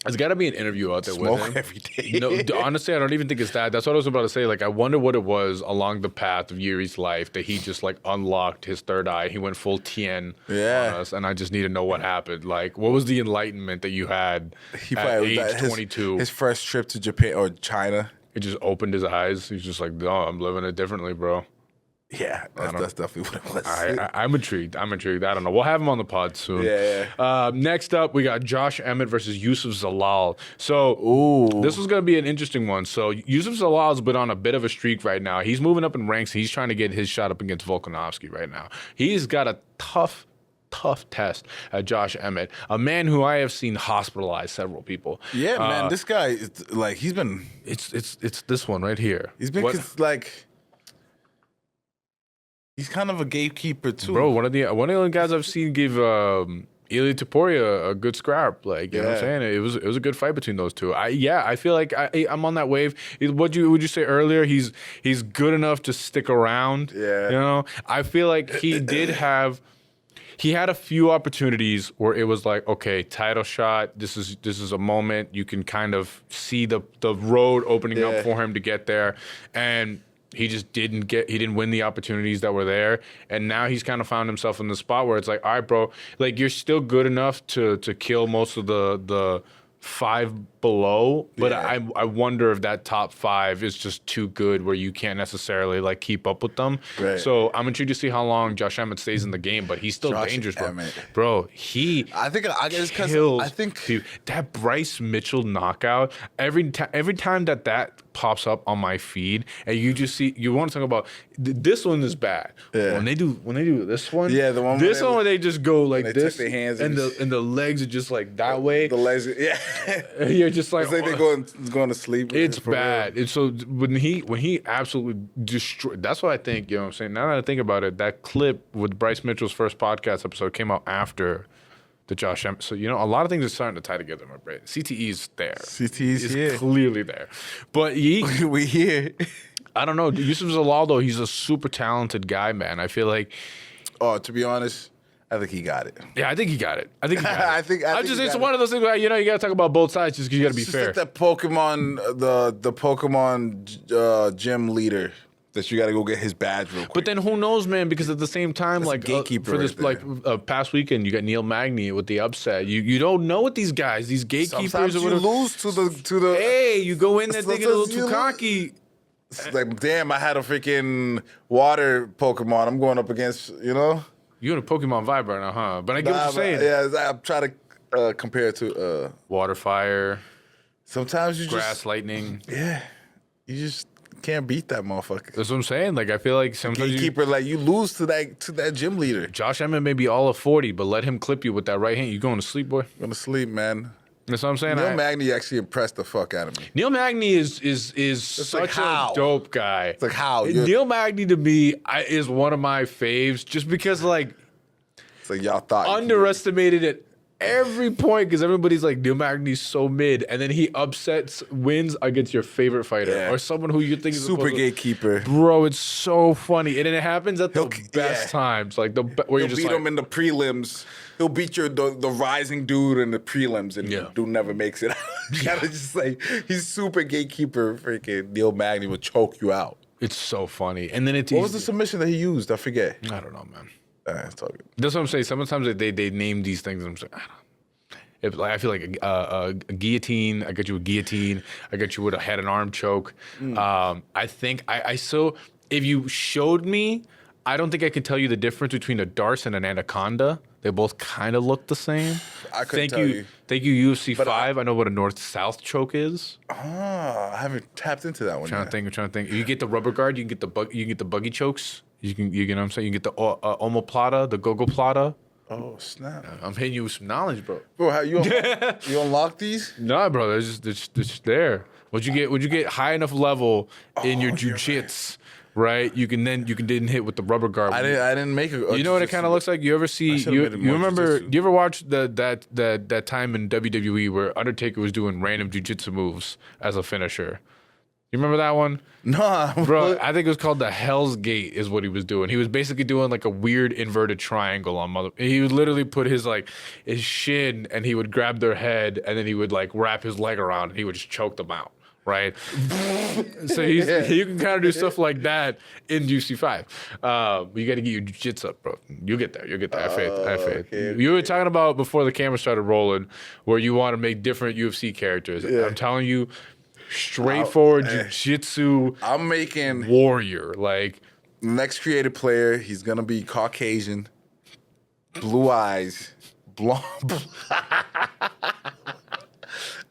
There's got to be an interview out there with him. Smoke every day. No, honestly, I don't even think it's that. That's what I was about to say. I wonder what it was along the path of Yuri's life that he just unlocked his third eye. He went full Tien on us, and I just need to know what happened. What was the enlightenment that you had at age 22? His first trip to Japan or China. He just opened his eyes. He's just like, no, I'm living it differently, bro. Yeah, that's definitely what it was. I'm intrigued. I don't know. We'll have him on the pod soon. Yeah. Next up, we got Josh Emmett versus Yusuf Zalal. So this was going to be an interesting one. So Yusuf Zalal's been on a bit of a streak right now. He's moving up in ranks. He's trying to get his shot up against Volkanovski right now. He's got a tough test at Josh Emmett, a man who I have seen hospitalize several people. Yeah, man. This guy, he's been... It's this one right here. He's been he's kind of a gatekeeper too, bro. One of the guys I've seen give Ilia Topuria a good scrap. You know what I'm saying? It was a good fight between those two. I feel like I'm on that wave. Would you say earlier? He's good enough to stick around. Yeah. You know, I feel like he did have. He had a few opportunities where it was like, okay, title shot. This is a moment you can kind of see the road opening up for him to get there, and he just didn't win the opportunities that were there. And now he's kind of found himself in the spot where it's like, all right, bro, you're still good enough to kill most of the 5 below, but I wonder if that top 5 is just too good where you can't necessarily like keep up with them. Right. So I'm intrigued to see how long Josh Emmett stays in the game, but he's still dangerous, bro. Bro, I think that Bryce Mitchell knockout every time that pops up on my feed, and you just see, you want to talk about this one is bad. Yeah. When they do this one, the one where they just go like this, their hands and the legs are just like that way. The legs, you're just like, it's like they're going to sleep. It's bad. It's so when he absolutely destroyed. That's what I think. You know what I'm saying? Now that I think about it, that clip with Bryce Mitchell's first podcast episode came out after the Josh Emmett. So, a lot of things are starting to tie together in my brain. CTE is there. CTE is here. Clearly there. But we here. I don't know. Yusuf Zalal, though, he's a super talented guy, man. I feel like... Oh, to be honest, I think he got it. Yeah, I think he got it. I think it's one of those things where, you got to talk about both sides just because you got to be fair. It's like that Pokemon, the Pokemon gym leader that you got to go get his badge real quick. But then who knows, man? Because at the same time, that's like gatekeeper for this past weekend, you got Neil Magny with the upset. You don't know what these guys, these gatekeepers. Sometimes you lose to the. Hey, you go in there thinking a little too cocky. It's like, damn, I had a freaking water Pokemon. I'm going up against, You're in a Pokemon vibe right now, huh? But I get what you're saying. Yeah, I'm trying to compare it to water, fire. Sometimes you grass, lightning. Yeah, you just can't beat that motherfucker. That's what I'm saying. Like, I feel like sometimes gatekeeper, you lose to that gym leader. Josh Emmett may be all of 40, but let him clip you with that right hand. You going to sleep, boy? Going to sleep, man. That's what I'm saying. Neil Magny actually impressed the fuck out of me. Neil Magny is such a dope guy. It's like, how? Neil Magny to me is one of my faves just because, like, it's like y'all thought underestimated at every point because everybody's like, Neil Magny's so mid, and then he wins against your favorite fighter or someone who you think is super gatekeeper. Bro, it's so funny, and it happens at the best times, like where you're just beat him in the prelims. He'll beat the rising dude in the prelims, and the dude never makes it out. You gotta just he's super gatekeeper. Freaking Neil Magny will choke you out. It's so funny, and then what was the submission that he used? I forget. I don't know, man. That's all good. That's what I'm saying. Sometimes they name these things, and I'm saying, I don't know. I feel like a guillotine. I got you a guillotine. I got you with a head and arm choke. I think I so if you showed me, I don't think I could tell you the difference between a Darce and an Anaconda. They both kind of look the same. I couldn't tell you. Thank you, UFC 5. I know what a north-south choke is. I haven't tapped into that one. I'm trying to think. You get the rubber guard. You can get the buggy chokes. You know what I'm saying. You can get the omoplata, the gogoplata. Oh snap! I'm hitting you with some knowledge, bro. Bro, how you unlock these? Nah, bro. They're just there. Would you get high enough level in your jujitsu? Right, you can didn't hit with the rubber guard. I didn't make it. You know what it kind of looks like? You ever see? You remember? Do you ever watch that time in WWE where Undertaker was doing random jiu-jitsu moves as a finisher? You remember that one? Nah, bro. I think it was called the Hell's Gate. Is what he was doing. He was basically doing like a weird inverted triangle on mother. He would literally put his shin and he would grab their head and then he would wrap his leg around and he would just choke them out. Right, so you can kind of do stuff like that in UFC 5. You got to get your jiu-jitsu up, bro. You'll get there. I have faith. Okay. You were talking about before the camera started rolling, where you want to make different UFC characters. Yeah. I'm telling you, straightforward jiu-jitsu. I'm making warrior. Next creative player, he's gonna be Caucasian, blue eyes, blonde.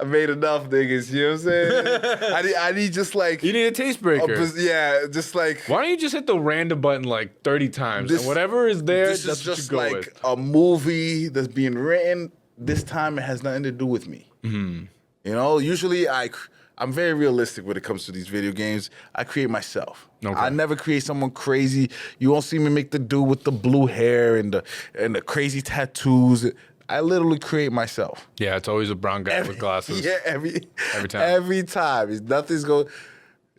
I made enough niggas, you know what I'm saying? I need just You need a taste breaker. Just Why don't you just hit the random button 30 times? And whatever is there, this that's is just what you go with. A movie that's being written. This time it has nothing to do with me. Mm-hmm. Usually I'm very realistic when it comes to these video games. I create myself. Okay. I never create someone crazy. You won't see me make the dude with the blue hair and the crazy tattoos. I literally create myself. Yeah, it's always a brown guy with glasses. Yeah, every time. Every time. Nothing's going,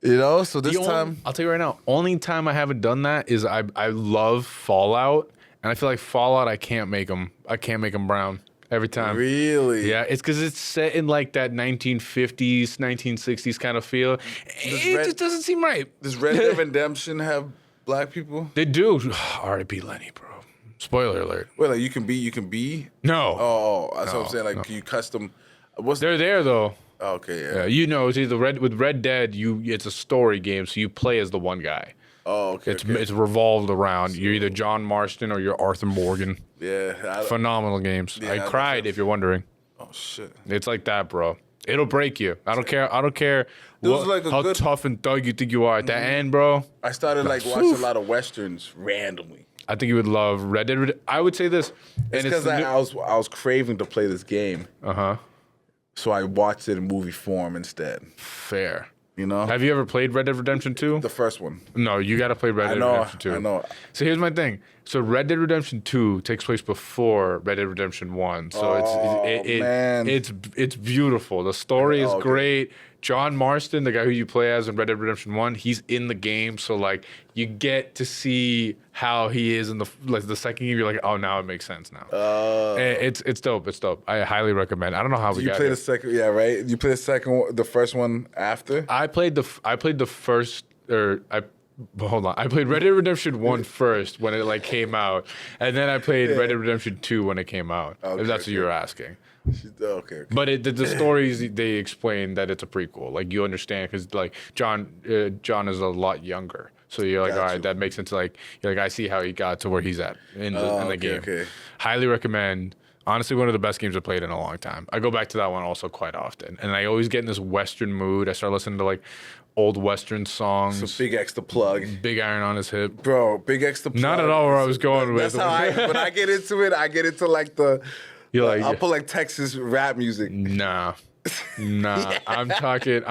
so this time. I'll tell you right now, only time I haven't done that is I love Fallout, and I feel like Fallout, I can't make them brown every time. Really? Yeah, it's because it's set in that 1950s, 1960s kind of feel. It just doesn't seem right. Does Red Dead Redemption have black people? They do. R.I.P. Lenny, bro. Spoiler alert. Well, you can be. No. Oh, that's what I'm saying. Can you custom? They're there though. Okay, yeah. You know, it's either with Red Dead. It's a story game, so you play as the one guy. Oh, okay. It's revolved around you're either John Marston or you're Arthur Morgan. Yeah, phenomenal games. I cried if you're wondering. Oh shit! It's like that, bro. It'll break you. I don't care. How tough and thug you think you are at the end, bro. I started watching a lot of westerns randomly. I think you would love Red Dead. I would say this, and it's because I was craving to play this game. So I watched it in movie form instead. Fair. You know? Have you ever played Red Dead Redemption 2? The first one. No, you got to play Red Dead Redemption 2. I know. So here's my thing. So Red Dead Redemption 2 takes place before Red Dead Redemption 1. So it's beautiful. The story is great. John Marston, the guy who you play as in Red Dead Redemption 1, he's in the game. So like you get to see how he is in the second game. You're like, oh, now it makes sense now. It's dope. It's dope. I highly recommend. I don't know how we got it. You played the second, yeah, right? You played the first one after? I played the first, hold on. I played Red Dead Redemption 1 first when it came out, and then I played Red Dead Redemption 2 when it came out. If that's what you're asking. Okay. But the stories, they explain that it's a prequel. Like you understand because John is a lot younger. So you're like, all right, that makes sense. You're like, I see how he got to where he's at in the game. Okay. Highly recommend. Honestly, one of the best games I've played in a long time. I go back to that one also quite often. And I always get in this Western mood. I start listening to old Western songs. So Big X the plug. Big Iron on his hip. Bro, Big X the plug. Not at all where I was going with. That's how when I get into it, I get into I'll put Texas rap music. Nah. I'm talking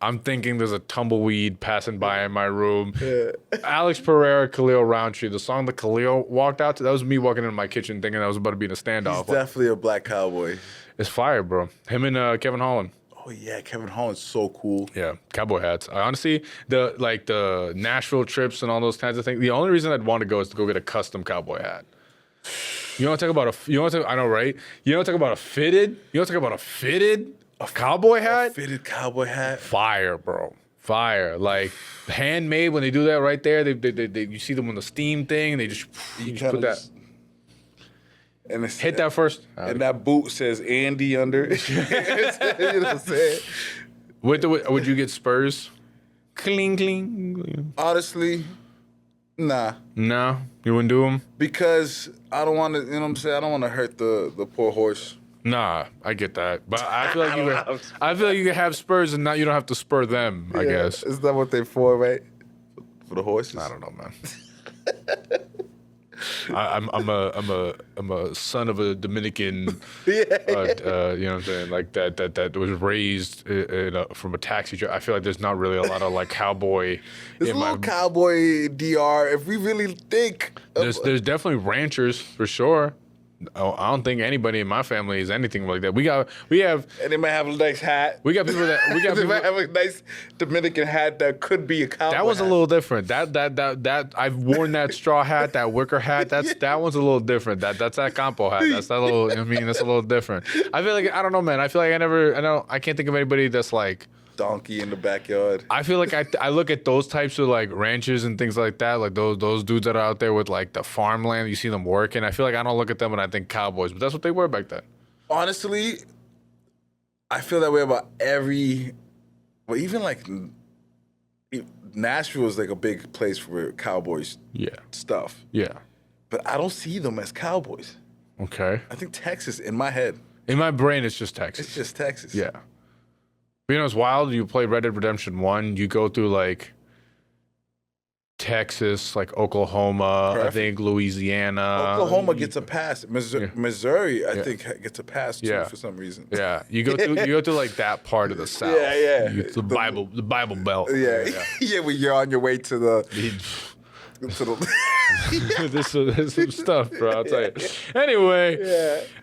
I'm thinking there's a tumbleweed passing by in my room. Yeah. Alex Pereira, Khalil Roundtree, the song that Khalil walked out to, that was me walking into my kitchen thinking I was about to be in a standoff. He's definitely a black cowboy. It's fire, bro. Him and Kevin Holland. Oh yeah, Kevin Holland's so cool. Yeah, cowboy hats. Honestly, the Nashville trips and all those kinds of things. The only reason I'd want to go is to go get a custom cowboy hat. You want to talk about I know, right? You want to talk about a fitted? You want to talk about a fitted cowboy hat? A fitted cowboy hat? Fire, bro. Fire. Handmade when they do that right there. They you see them on the steam thing. They just put that. And hit that first. And that boot says Andy under it. You know what I'm saying? Would you get Spurs? Cling, cling. Honestly, nah. No? You wouldn't do them? Because I don't want to, you know what I'm saying? I don't want to hurt the poor horse. Nah, I get that. But I feel like you can have Spurs and you don't have to spur them, I guess. Is that what they're for, right? For the horses? I don't know, man. I'm a son of a Dominican, you know what I'm saying, that was raised from a taxi driver. I feel like there's not really a lot of cowboy. There's a little cowboy DR. If we really think, there's definitely ranchers for sure. I don't think anybody in my family is anything like that. We have, and they might have a nice hat. We got people they might have a nice Dominican hat that could be a cowboy. That was a little different. That I've worn that straw hat, that wicker hat. That one's a little different. That's that campo hat. That's that little. I mean, that's a little different. I feel like I don't know, man. I feel like I can't think of anybody that's like donkey in the backyard. I feel like I look at those types of ranches and things like that, like those dudes that are out there with the farmland. You see them working. I feel like I don't look at them and I think cowboys, but that's what they were back then. Honestly, I feel that way about even Nashville is a big place for cowboys. Stuff. Yeah. But I don't see them as cowboys. Okay. I think Texas in my head. In my brain, it's just Texas. It's just Texas. Yeah. But it's wild. You play Red Dead Redemption 1, you go through Texas, Oklahoma, perfect. I think Louisiana. Oklahoma gets a pass. Missouri, I think, gets a pass too for some reason. Yeah, you go through that part of the South. Yeah. The Bible Belt. Yeah. When you're on your way to the. There's some stuff, bro. I'll tell you. Anyway,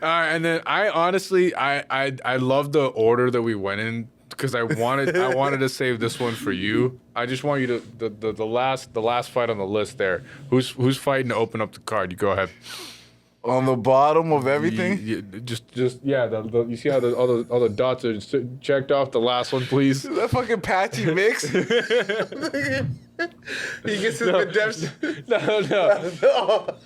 all right. And then I honestly, I love the order that we went in. Because I wanted to save this one for you. I just want you to the last fight on the list there. Who's fighting to open up the card? You go ahead. On the bottom of everything. You see how all the dots are checked off. The last one, please. Is that fucking patchy mix? He gets his redemption. No.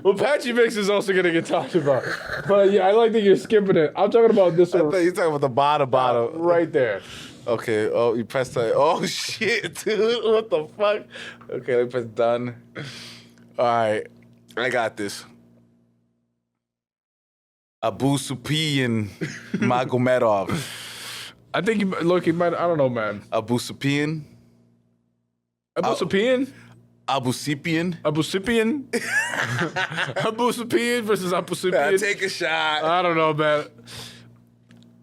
Well, Patchy Mix is also going to get talked about. But yeah, I like that you're skipping it. I'm talking about this one. I thought you were talking about the bottom. Right there. Okay. Oh, you pressed that. Oh, shit, dude. What the fuck? Okay, let me press done. All right. I got this. Abu Supian Magomedov. I think he might. I don't know, man. Abu Supian. Abu Supian? Abu Supian. Abu Supian? Abu Supian versus Abu Supian? Take a shot. I don't know, man.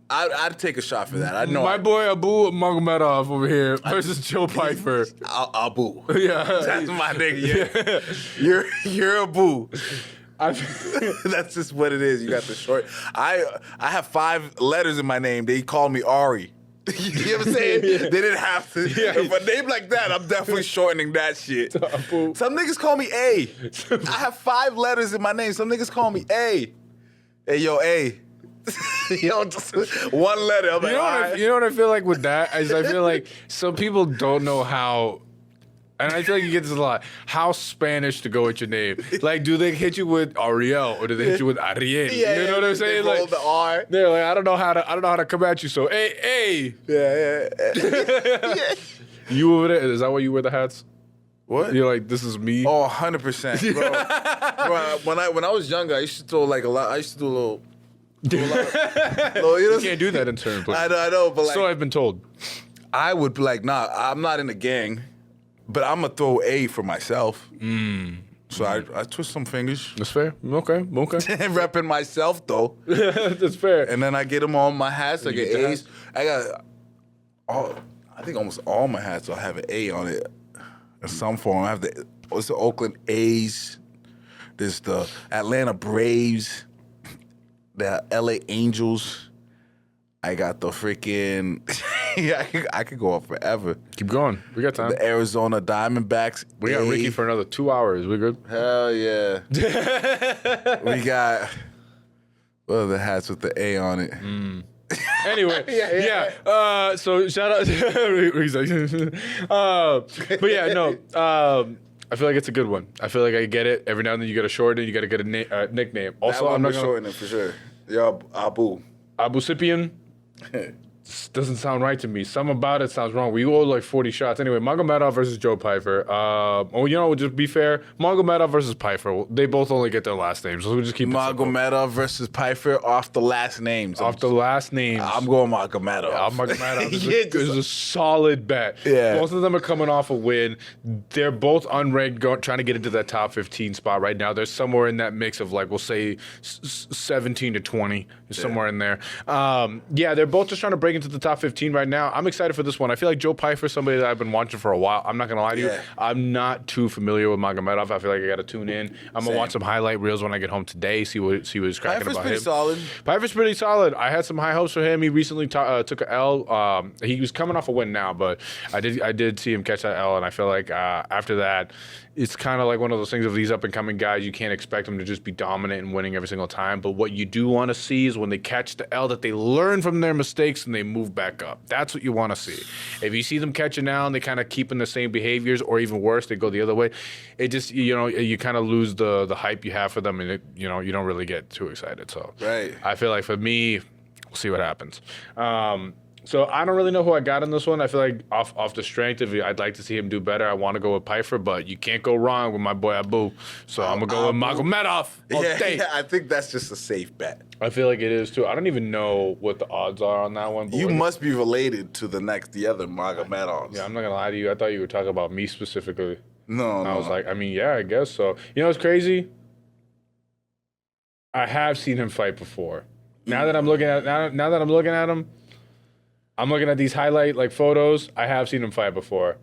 I'd take a shot for that. I know. My boy Abu Magomedov over here versus Joe Pyfer. Abu. Yeah. That's my nigga. Yeah. You're Abu. That's just what it is. You got the short. I have 5 letters in my name. They call me Ari. You know what I'm saying? They didn't have to. Yeah. If a name like that, I'm definitely shortening that shit. Some niggas call me A. I have 5 letters in my name. Some niggas call me A. Hey, yo, A. Yo, just 1 letter. I'm like, you know what I feel like with that? Is I feel like some people don't know how. And I feel like you get this a lot. How Spanish to go with your name? Like, do they hit you with Ariel or do they hit you with Ariel? Yeah, you know what I'm saying? They roll the R. They're like, I don't know how to come at you. So, hey. Yeah. You over there? Is that why you wear the hats? What? You're like, this is me. Oh, 100%, bro. When I was younger, I used to throw like a lot. I used to do a little. You can't do that in certain places. I know, but like, so I've been told. I would be like, nah, I'm not in the gang. But I'm going to throw A for myself. So I twist some fingers. That's fair. Okay. Repping myself, though. That's fair. And then I get them on my hats. I get A's. I got I think almost all my hats will have an A on it in some form. I have the Oakland A's. There's the Atlanta Braves. The LA Angels. I got the freaking... Yeah, I could go on forever. Keep going. We got time. The Arizona Diamondbacks. We got Ricky for another 2 hours. We good? Hell yeah. We got... What are the hats with the A on it? Anyway, yeah. So shout out... but yeah, no. I feel like it's a good one. I feel like I get it. Every now and then you got to shorten it. You got to get a nickname. Also, I'm not shortening it for sure. Yo, Abu. Abu Sipian. Doesn't sound right to me. Something about it sounds wrong. We owe like 40 shots. Anyway, Magomedov versus Joe Pyfer. Just be fair. Magomedov versus Pyfer. They both only get their last names, so we'll just keep it Magomedov versus Pyfer off the last names. I'm going Magomedov. Magomedov is a solid bet. Yeah. Both of them are coming off a win. They're both unranked, trying to get into that top 15 spot right now. They're somewhere in that mix of, like, we'll say 17 to 20, somewhere in there. They're both just trying to break into the top 15 right now. I'm excited for this one. I feel like Joe Pyfer is somebody that I've been watching for a while. I'm not going to lie to you. I'm not too familiar with Magomedov. I feel like I got to tune in. I'm going to watch some highlight reels when I get home today, see what he's cracking about him. Pyfer's pretty solid. I had some high hopes for him. He recently took an L. He was coming off a win now, but I did see him catch that L, and I feel like after that, it's kind of like one of those things of these up-and-coming guys. You can't expect them to just be dominant and winning every single time. But what you do want to see is when they catch the L, that they learn from their mistakes and they move back up. That's what you want to see. If you see them catching L and they kind of keeping the same behaviors, or even worse, they go the other way, it just, you kind of lose the hype you have for them, and you don't really get too excited. So I feel like for me, we'll see what happens. So I don't really know who I got in this one. I feel like off the strength of it, I'd like to see him do better. I want to go with Pyfer, but you can't go wrong with my boy Abu. So I'm going to go with Magomedov all day. Yeah, I think that's just a safe bet. I feel like it is, too. I don't even know what the odds are on that one. You must be related to the other Magomedovs. Yeah, I'm not going to lie to you. I thought you were talking about me specifically. No. I was like, I guess so. You know what's crazy? I have seen him fight before. Now that I'm looking at him, I'm looking at these highlight photos. I have seen him fight before.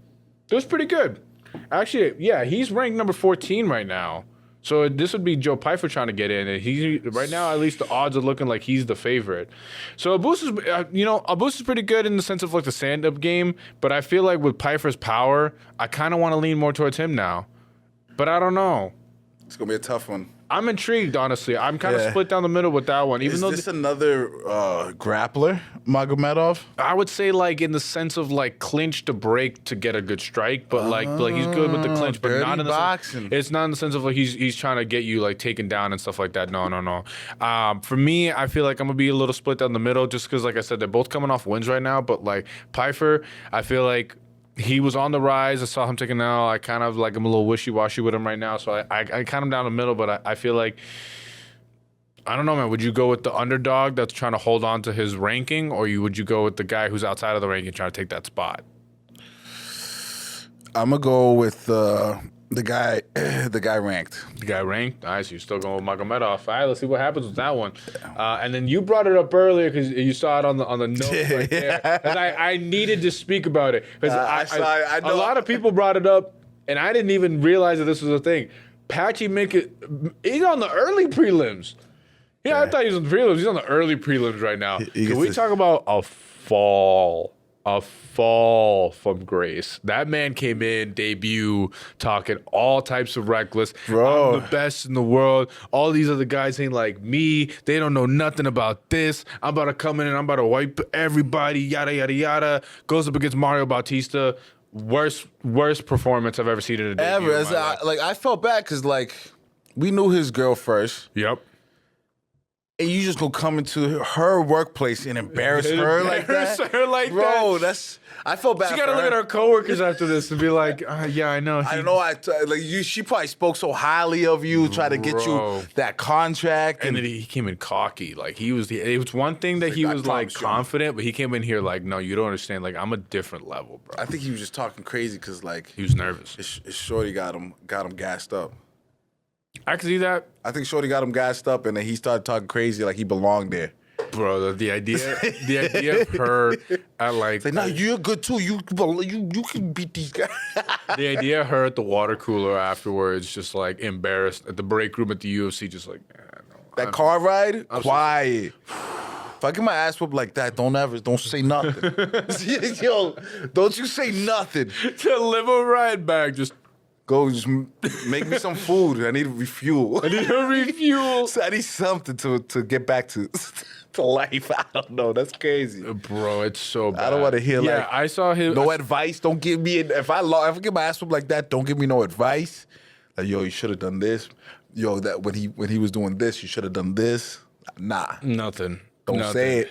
It was pretty good. Actually, yeah, he's ranked number 14 right now. So this would be Joe Pyfer trying to get in. And right now, at least the odds are looking like he's the favorite. So Abus is pretty good in the sense of like the stand-up game. But I feel like with Pyfer's power, I kind of want to lean more towards him now. But I don't know. It's going to be a tough one. I'm intrigued, honestly. I'm kind of split down the middle with that one. Is this another grappler, Magomedov? I would say, like, in the sense of, like, clinch to break to get a good strike, but like he's good with the clinch, but not in the boxing. It's not in the sense of like he's trying to get you like taken down and stuff like that. No. For me, I feel like I'm gonna be a little split down the middle, just because, like I said, they're both coming off wins right now. But like Pfeiffer, I feel like he was on the rise. I saw him taking out. I kind of like I'm a little wishy-washy with him right now, so I kind of down the middle. But I feel like, I don't know, man. Would you go with the underdog that's trying to hold on to his ranking, or would you go with the guy who's outside of the ranking trying to take that spot? I'm gonna go with the guy ranked. The guy ranked. Nice. You're still going with Magomedov. All right, let's see what happens with that one. And then you brought it up earlier because you saw it on the note right there. And I needed to speak about it because I know. A lot of people brought it up, and I didn't even realize that this was a thing. Patchy he's on the early prelims. Yeah, I thought he was on the prelims. He's on the early prelims right now. Can we talk about a fall from grace? That man came in, debut, talking all types of reckless. Bro. I'm the best in the world. All these other guys ain't like me. They don't know nothing about this. I'm about to come in and I'm about to wipe everybody, yada, yada, yada. Goes up against Mario Bautista. Worst performance I've ever seen in a debut. Ever. I felt bad because, like, we knew his girl first. Yep. And you just gonna come into her workplace and embarrass her like that? Bro, I felt bad. She gotta look at her coworkers after this and be like, "Yeah, I know." I know. She probably spoke so highly of you, try to get you that contract, and then he came in cocky. Like it was one thing that he was like confident, but he came in here like, "No, you don't understand. Like I'm a different level, bro." I think he was just talking crazy because like he was nervous. His shorty got him gassed up. I can see that. I think shorty got him gassed up, and then he started talking crazy like he belonged there. Bro, the idea of her at like, no, you're good too. You can beat these guys. The idea of her at the water cooler afterwards, just like embarrassed at the break room at the UFC, just like that car ride, quiet. If I get my ass whooped like that, don't say nothing. Yo, don't you say nothing. To live a ride back, just make me some food. I need to refuel. So I need something to get back to life. I don't know. That's crazy. Bro, it's so bad. I don't want to hear I saw him. No advice. Don't give me, if I get my ass whooped like that, don't give me no advice. Like, yo, you should have done this. Yo, that when he was doing this, you should have done this. Nah. Nothing. Don't say it.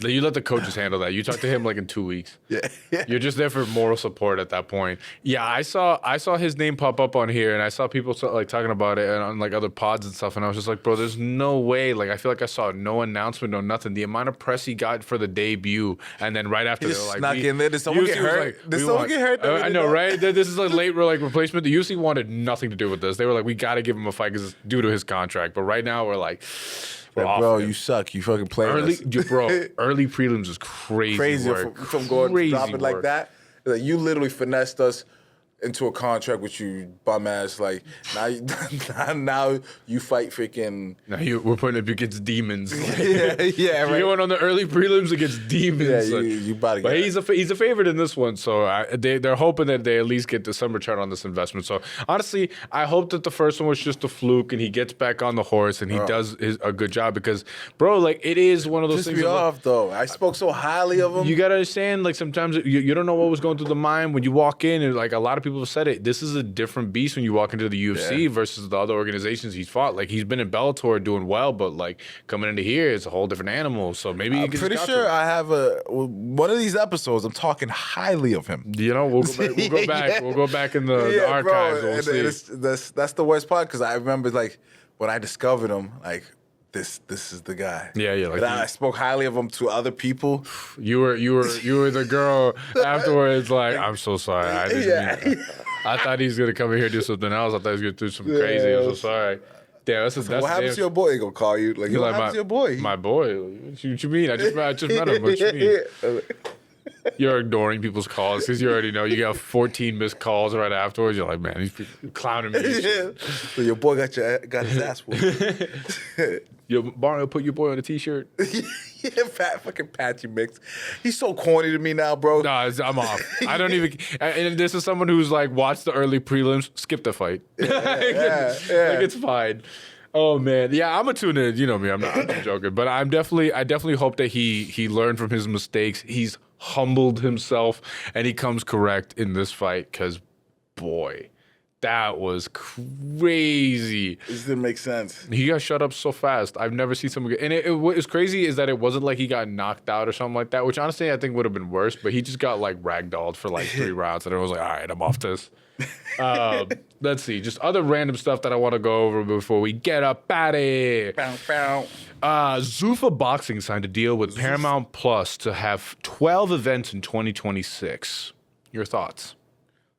You let the coaches handle that. You talk to him like in 2 weeks. Yeah. You're just there for moral support at that point. Yeah, I saw his name pop up on here, and I saw people like talking about it and on like other pods and stuff, and I was just like, bro, there's no way. Like, I feel like I saw no announcement, no nothing. The amount of press he got for the debut, and then right after, he just snuck in there. Did someone get hurt? Did someone get hurt? I know, right? This is a late like replacement. The UFC wanted nothing to do with this. They were like, we got to give him a fight because it's due to his contract. But right now, we're like, bro, you suck. You fucking play early prelims is crazy work. From dropping like that. Like, you literally finessed us into a contract with you bum ass. Like now you fight freaking. Now we're putting it against demons. Like, right. You're going on the early prelims against demons. Yeah, you about to get. But he's a favorite in this one, so they're hoping that they at least get some return on this investment. So honestly, I hope that the first one was just a fluke and he gets back on the horse and he does a good job because, bro, like it is one of those things. Just be off though. I spoke so highly of him. You gotta understand, like sometimes you don't know what was going through the mind when you walk in, and like a lot of people have said it. This is a different beast when you walk into the UFC versus the other organizations he's fought. Like he's been in Bellator doing well, but like coming into here, it's a whole different animal. So maybe I'm pretty sure I have one of these episodes. I'm talking highly of him. You know, we'll go back. We'll go back in the archives. Bro, we'll see. That's the worst part because I remember like when I discovered him, like. This is the guy. Yeah. Like I spoke highly of him to other people. You were the girl afterwards. Like, I'm so sorry. I didn't mean that. I thought he was gonna come in here and do something else. I thought he was gonna do something crazy. I'm so sorry. Damn, that's what happened to your boy? He gonna call you like, what happened to your boy? My boy. What you mean? I just met him. What you mean? You're ignoring people's calls because you already know you got 14 missed calls right afterwards. You're like, man, he's clowning me. So your boy got his ass whooped. Yo, Mario, put your boy on a t-shirt. Fat fucking Patchy Mix. He's so corny to me now, bro. No, I'm off. I don't even. And this is someone who's like watched the early prelims, skip the fight. Yeah. Like it's fine. Oh man, yeah, I'm a tune in. You know me, I'm just joking, but I definitely hope that he learned from his mistakes. He's humbled himself, and he comes correct in this fight. Because, boy, that was crazy. This didn't make sense. He got shut up so fast. I've never seen someone get... And what is crazy is that it wasn't like he got knocked out or something like that, which honestly I think would have been worse, but he just got like ragdolled for like 3 rounds, and I was like, all right, I'm off this. Let's see. Just other random stuff that I want to go over before we get up at it. Zuffa Boxing signed a deal with Paramount Plus to have 12 events in 2026. Your thoughts?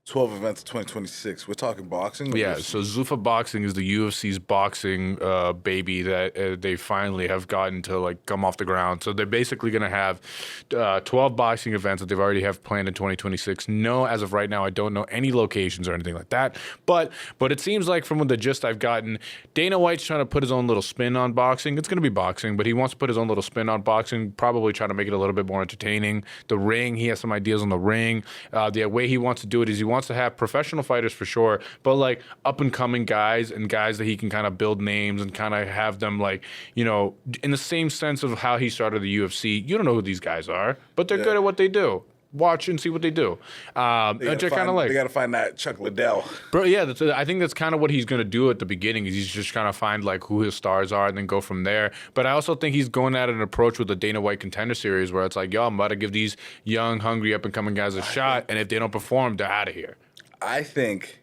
12 events in 2026. We're talking boxing? Yeah, so Zuffa Boxing is the UFC's boxing baby that they finally have gotten to like come off the ground. So they're basically going to have 12 boxing events that they've already have planned in 2026. No, as of right now, I don't know any locations or anything like that. But it seems like from the gist I've gotten, Dana White's trying to put his own little spin on boxing. It's going to be boxing, but he wants to put his own little spin on boxing, probably try to make it a little bit more entertaining. The ring, he has some ideas on the ring. The way he wants to do it is he wants to have professional fighters for sure, but like up and coming guys and guys that he can kind of build names and kind of have them like, you know, in the same sense of how he started the UFC. You don't know who these guys are, but they're good at what they do. Watch and see what they do. They got to find that Chuck Liddell. Bro, yeah, I think that's kind of what he's going to do at the beginning is he's just trying to find like who his stars are and then go from there. But I also think he's going at an approach with the Dana White Contender Series where it's like, yo, I'm about to give these young, hungry, up-and-coming guys a shot, and if they don't perform, they're out of here. I think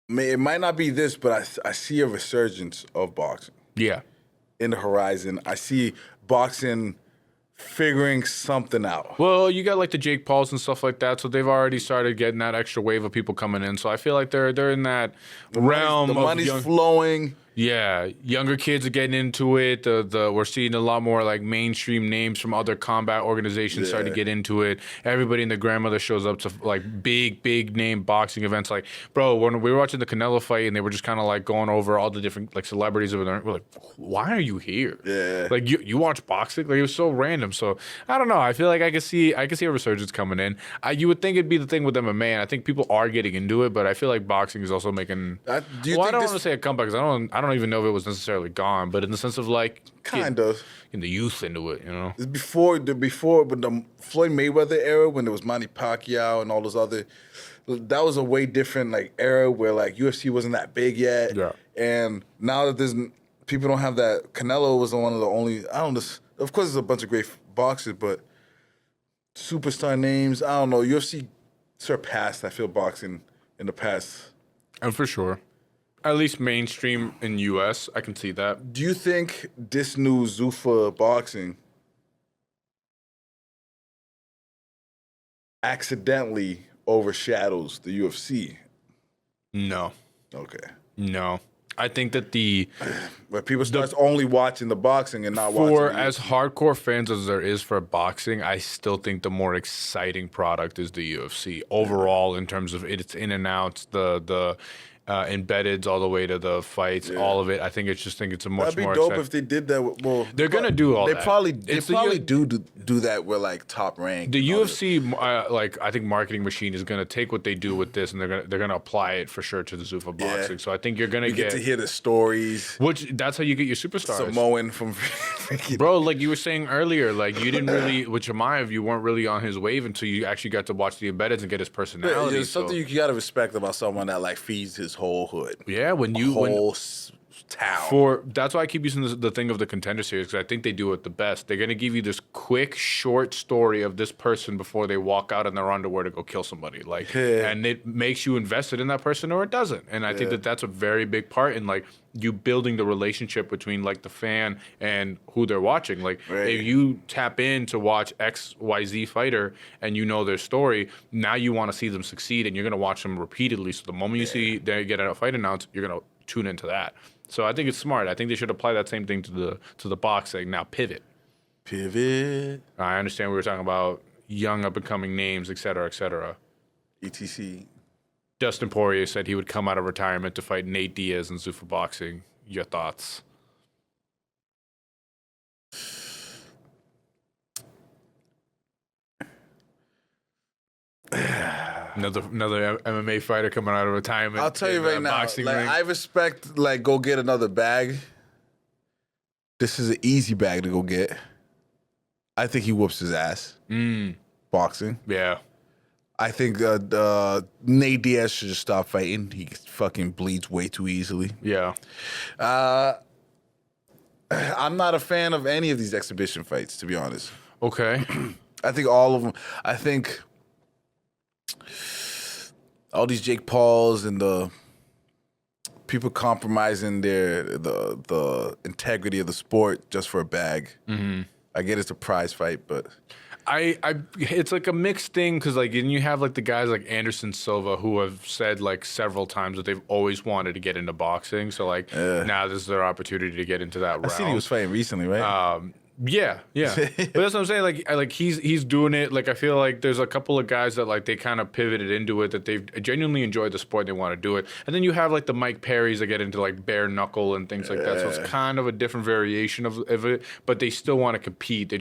it might not be this, but I see a resurgence of boxing. Yeah. In the horizon. I see boxing figuring something out. Well, you got like the Jake Pauls and stuff like that, so they've already started getting that extra wave of people coming in. So I feel like they're in that realm. The money's flowing. Yeah, younger kids are getting into it. We're seeing a lot more like mainstream names from other combat organizations starting to get into it. Everybody and their grandmother shows up to like big name boxing events. Like, bro, when we were watching the Canelo fight and they were just kind of like going over all the different like celebrities over there, we're like, why are you here? Yeah, like you watch boxing? Like it was so random. So I don't know. I feel like I can see a resurgence coming in. You would think it'd be the thing with MMA, and I think people are getting into it, but I feel like boxing is also making. I don't want to say a comeback because I don't even know if it was necessarily gone, but in the sense of like kind of in the youth into it, you know. It's before but the Floyd Mayweather era when there was Manny Pacquiao and all those other. That was a way different like era where like UFC wasn't that big yet. Yeah. And now that there's people don't have that. Canelo was one of the only. I don't know. Of course, there's a bunch of great boxers, but superstar names. I don't know. UFC surpassed, I feel, boxing in the past. And for sure. At least mainstream in U.S., I can see that. Do you think this new Zuffa Boxing accidentally overshadows the UFC? No. Okay. No. I think that but people start only watching the boxing and not watching. For as hardcore fans as there is for boxing, I still think the more exciting product is the UFC overall in terms of its in and outs, the embeddeds all the way to the fights, all of it. I think it's a much more. That'd be dope if they did that. Well, they're gonna do all that. They probably do that with like Top Rank. The UFC, I think marketing machine is gonna take what they do with this and they're gonna apply it for sure to the Zuffa Boxing. So I think you're gonna get to hear the stories. Which that's how you get your superstars. Samoan from bro, like you were saying earlier, like you didn't really with Chama, you weren't really on his wave until you actually got to watch the embeddeds and get his personality. There's something you gotta respect about someone that like feeds his whole hood. Yeah, town. That's why I keep using the thing of the Contender Series because I think they do it the best. They're going to give you this quick, short story of this person before they walk out in their underwear to go kill somebody. Like, and it makes you invested in that person or it doesn't. And I think that that's a very big part in like you building the relationship between like the fan and who they're watching. Like, if you tap in to watch XYZ fighter and you know their story, now you want to see them succeed and you're going to watch them repeatedly. So the moment you see they get a fight announced, you're going to tune into that. So I think it's smart. I think they should apply that same thing to the boxing. Now pivot. I understand we were talking about young up and coming names, et cetera, et cetera. etc. Dustin Poirier said he would come out of retirement to fight Nate Diaz in Zuffa Boxing. Your thoughts? Another MMA fighter coming out of retirement. I'll tell you right now, like ring. I respect like go get another bag. This is an easy bag to go get. I think he whoops his ass. Boxing. Yeah. I think Nate Diaz should just stop fighting. He fucking bleeds way too easily. Yeah. I'm not a fan of any of these exhibition fights, to be honest. Okay. I think all of them. I think all these Jake Pauls and the people compromising the integrity of the sport just for a bag. Mm-hmm. I get it's a prize fight, but it's like a mixed thing because like and you have like the guys like Anderson Silva who have said like several times that they've always wanted to get into boxing. So like now this is their opportunity to get into that realm. I seen he was fighting recently, right? Yeah. But that's what I'm saying. Like he's doing it. Like I feel like there's a couple of guys that like they kind of pivoted into it that they've genuinely enjoyed the sport. They want to do it. And then you have like the Mike Perrys that get into like bare knuckle and things like that. So it's kind of a different variation of it. But they still want to compete.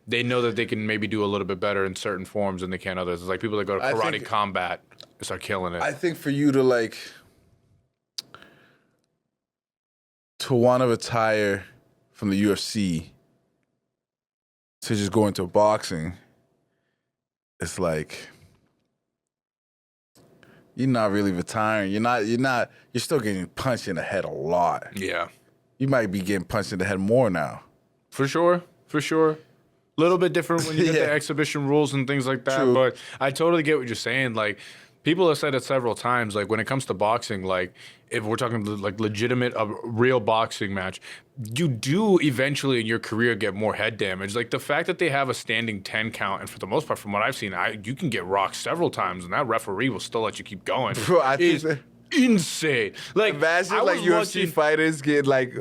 They know that they can maybe do a little bit better in certain forms than they can others. It's like people that go to karate combat start killing it. I think for you to like to want to retire from the UFC to just go into boxing, it's like you're not really retiring. You're still getting punched in the head a lot. Yeah. You might be getting punched in the head more now. For sure. A little bit different when you get the exhibition rules and things like that. True. But I totally get what you're saying. Like, people have said it several times. Like, when it comes to boxing, like, if we're talking like legitimate, a real boxing match, you do eventually in your career get more head damage. Like, the fact that they have a standing 10 count, and for the most part, from what I've seen, you can get rocked several times, and that referee will still let you keep going. Bro, I think insane. Like, imagine like UFC fighters get like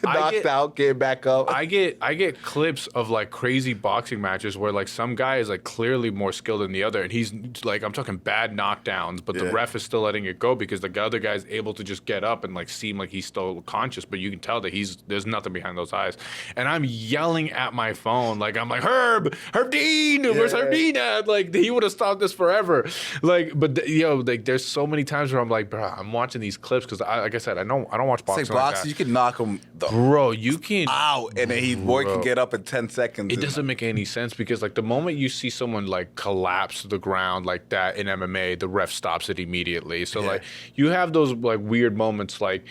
knocked out, get back up. I get clips of like crazy boxing matches where like some guy is like clearly more skilled than the other, and he's like, I'm talking bad knockdowns, but the ref is still letting it go because the other guy's able to just get up and like seem like he's still conscious, but you can tell that there's nothing behind those eyes. And I'm yelling at my phone like I'm like Herb Dean, where's Herb Dean at? Like he would have stopped this forever. Like, but like there's so many times where I'm like, bro, I'm watching these clips because, like I said, I don't watch boxing. It's like boxing, you can knock him, bro. You can out, and then can get up in 10 seconds. It doesn't make any sense because, like, the moment you see someone like collapse to the ground like that in MMA, the ref stops it immediately. So like, you have those like weird moments, like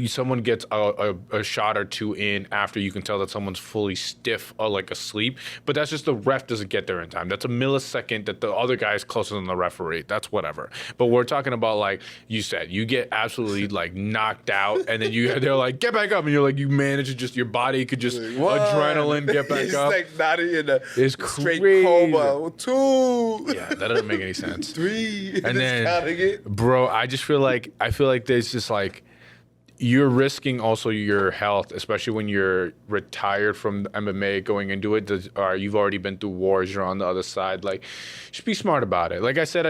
someone gets a shot or two in after you can tell that someone's fully stiff or like asleep, but that's just the ref doesn't get there in time. That's a millisecond that the other guy is closer than the referee. That's whatever. But we're talking about like. You said you get absolutely like knocked out, and then they're like get back up, and you're like you manage to just your body could just adrenaline get back up. It's like not in a straight crazy. coma. 2. Yeah, that doesn't make any sense. 3. And then, bro, I feel like there's just like you're risking also your health, especially when you're retired from MMA going into it. Or you've already been through wars. You're on the other side. Like, just be smart about it. Like I said,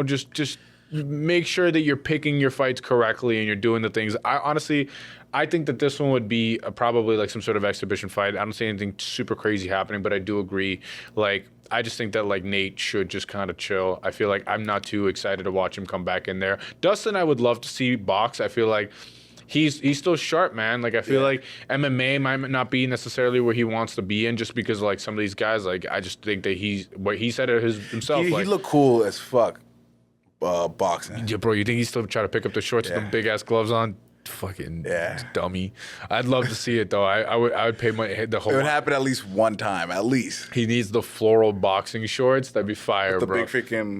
just make sure that you're picking your fights correctly and you're doing the things. I think that this one would be probably like some sort of exhibition fight. I don't see anything super crazy happening, but I do agree. Like, I just think that like Nate should just kind of chill. I feel like I'm not too excited to watch him come back in there. Dustin, I would love to see box. I feel like he's still sharp, man. Like, I feel like MMA might not be necessarily where he wants to be in just because like some of these guys, like I just think that what he said it himself. He looked cool as fuck. Boxing. Yeah, bro, you think he's still trying to pick up the shorts with the big ass gloves on? Fucking dummy. I'd love to see it though. I would pay the whole. It would happen at least one time, at least. He needs the floral boxing shorts. That'd be fire, with bro.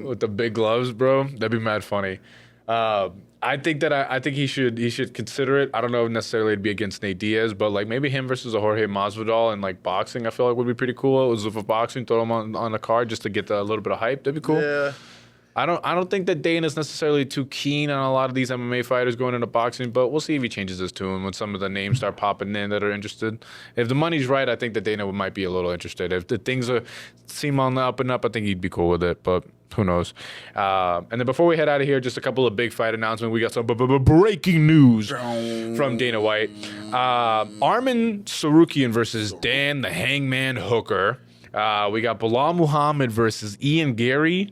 With the big gloves, bro. That'd be mad funny. I think he should consider it. I don't know if necessarily it'd be against Nate Diaz, but like maybe him versus a Jorge Masvidal and like boxing. I feel like would be pretty cool. It was for boxing, throw him on the card just to get a little bit of hype. That'd be cool. Yeah. I don't think that Dana's necessarily too keen on a lot of these MMA fighters going into boxing, but we'll see if he changes his tune when some of the names start popping in that are interested. If the money's right, I think that Dana might be a little interested. If the things seem on the up and up, I think he'd be cool with it, but who knows. And then before we head out of here, just a couple of big fight announcements. We got some breaking news from Dana White. Arman Sarukian versus Dan the Hangman Hooker. We got Bilal Muhammad versus Ian Gary.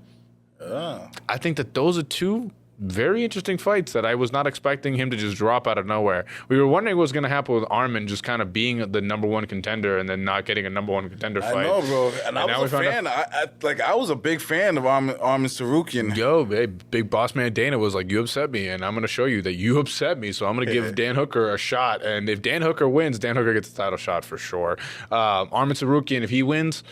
I think that those are two very interesting fights that I was not expecting him to just drop out of nowhere. We were wondering what was going to happen with Arman just kind of being the number one contender and then not getting a number one contender fight. I know, bro. And I was a fan. I was a big fan of Arman Tsarukyan. Yo, big boss man Dana was like, you upset me, and I'm going to show you that you upset me, so I'm going to give Dan Hooker a shot. And if Dan Hooker wins, Dan Hooker gets the title shot for sure. Arman Tsarukyan, if he wins...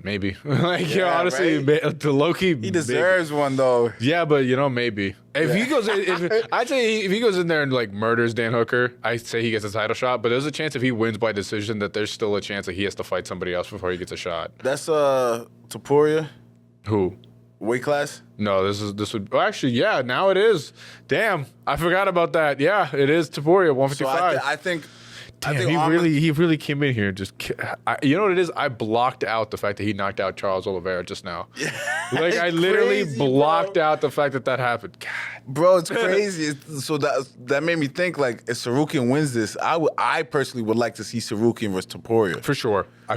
Maybe. Honestly, right? To low-key... He deserves one, though. Yeah, but, maybe. If he goes... I'd say if he goes in there and, murders Dan Hooker, I'd say he gets a title shot. But there's a chance if he wins by decision that there's still a chance that he has to fight somebody else before he gets a shot. That's Topuria? Who? Weight class? No, this would... Actually, yeah, now it is. Damn, I forgot about that. Yeah, it is Topuria, 155. So I think... Damn, he really came in here and just... you know what it is? I blocked out the fact that he knocked out Charles Oliveira just now. I literally blocked out the fact that happened. God. Bro, it's crazy. So that made me think, if Tsarukyan wins this, I personally would like to see Tsarukyan versus Topuria. For sure. I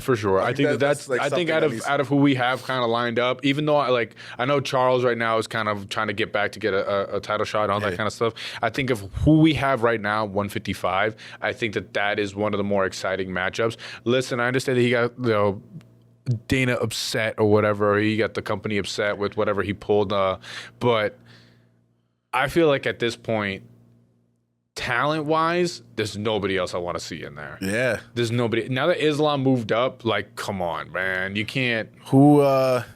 think that's I think out of who we have kind of lined up, even though I know Charles right now is kind of trying to get back to get a title shot, all that kind of stuff. I think of who we have right now, 155, I think that is one of the more exciting matchups. Listen, I understand that he got Dana upset or whatever, or he got the company upset with whatever he pulled, but I feel like at this point, talent-wise, there's nobody else I want to see in there. Yeah. There's nobody. Now that Islam moved up, come on, man. You can't...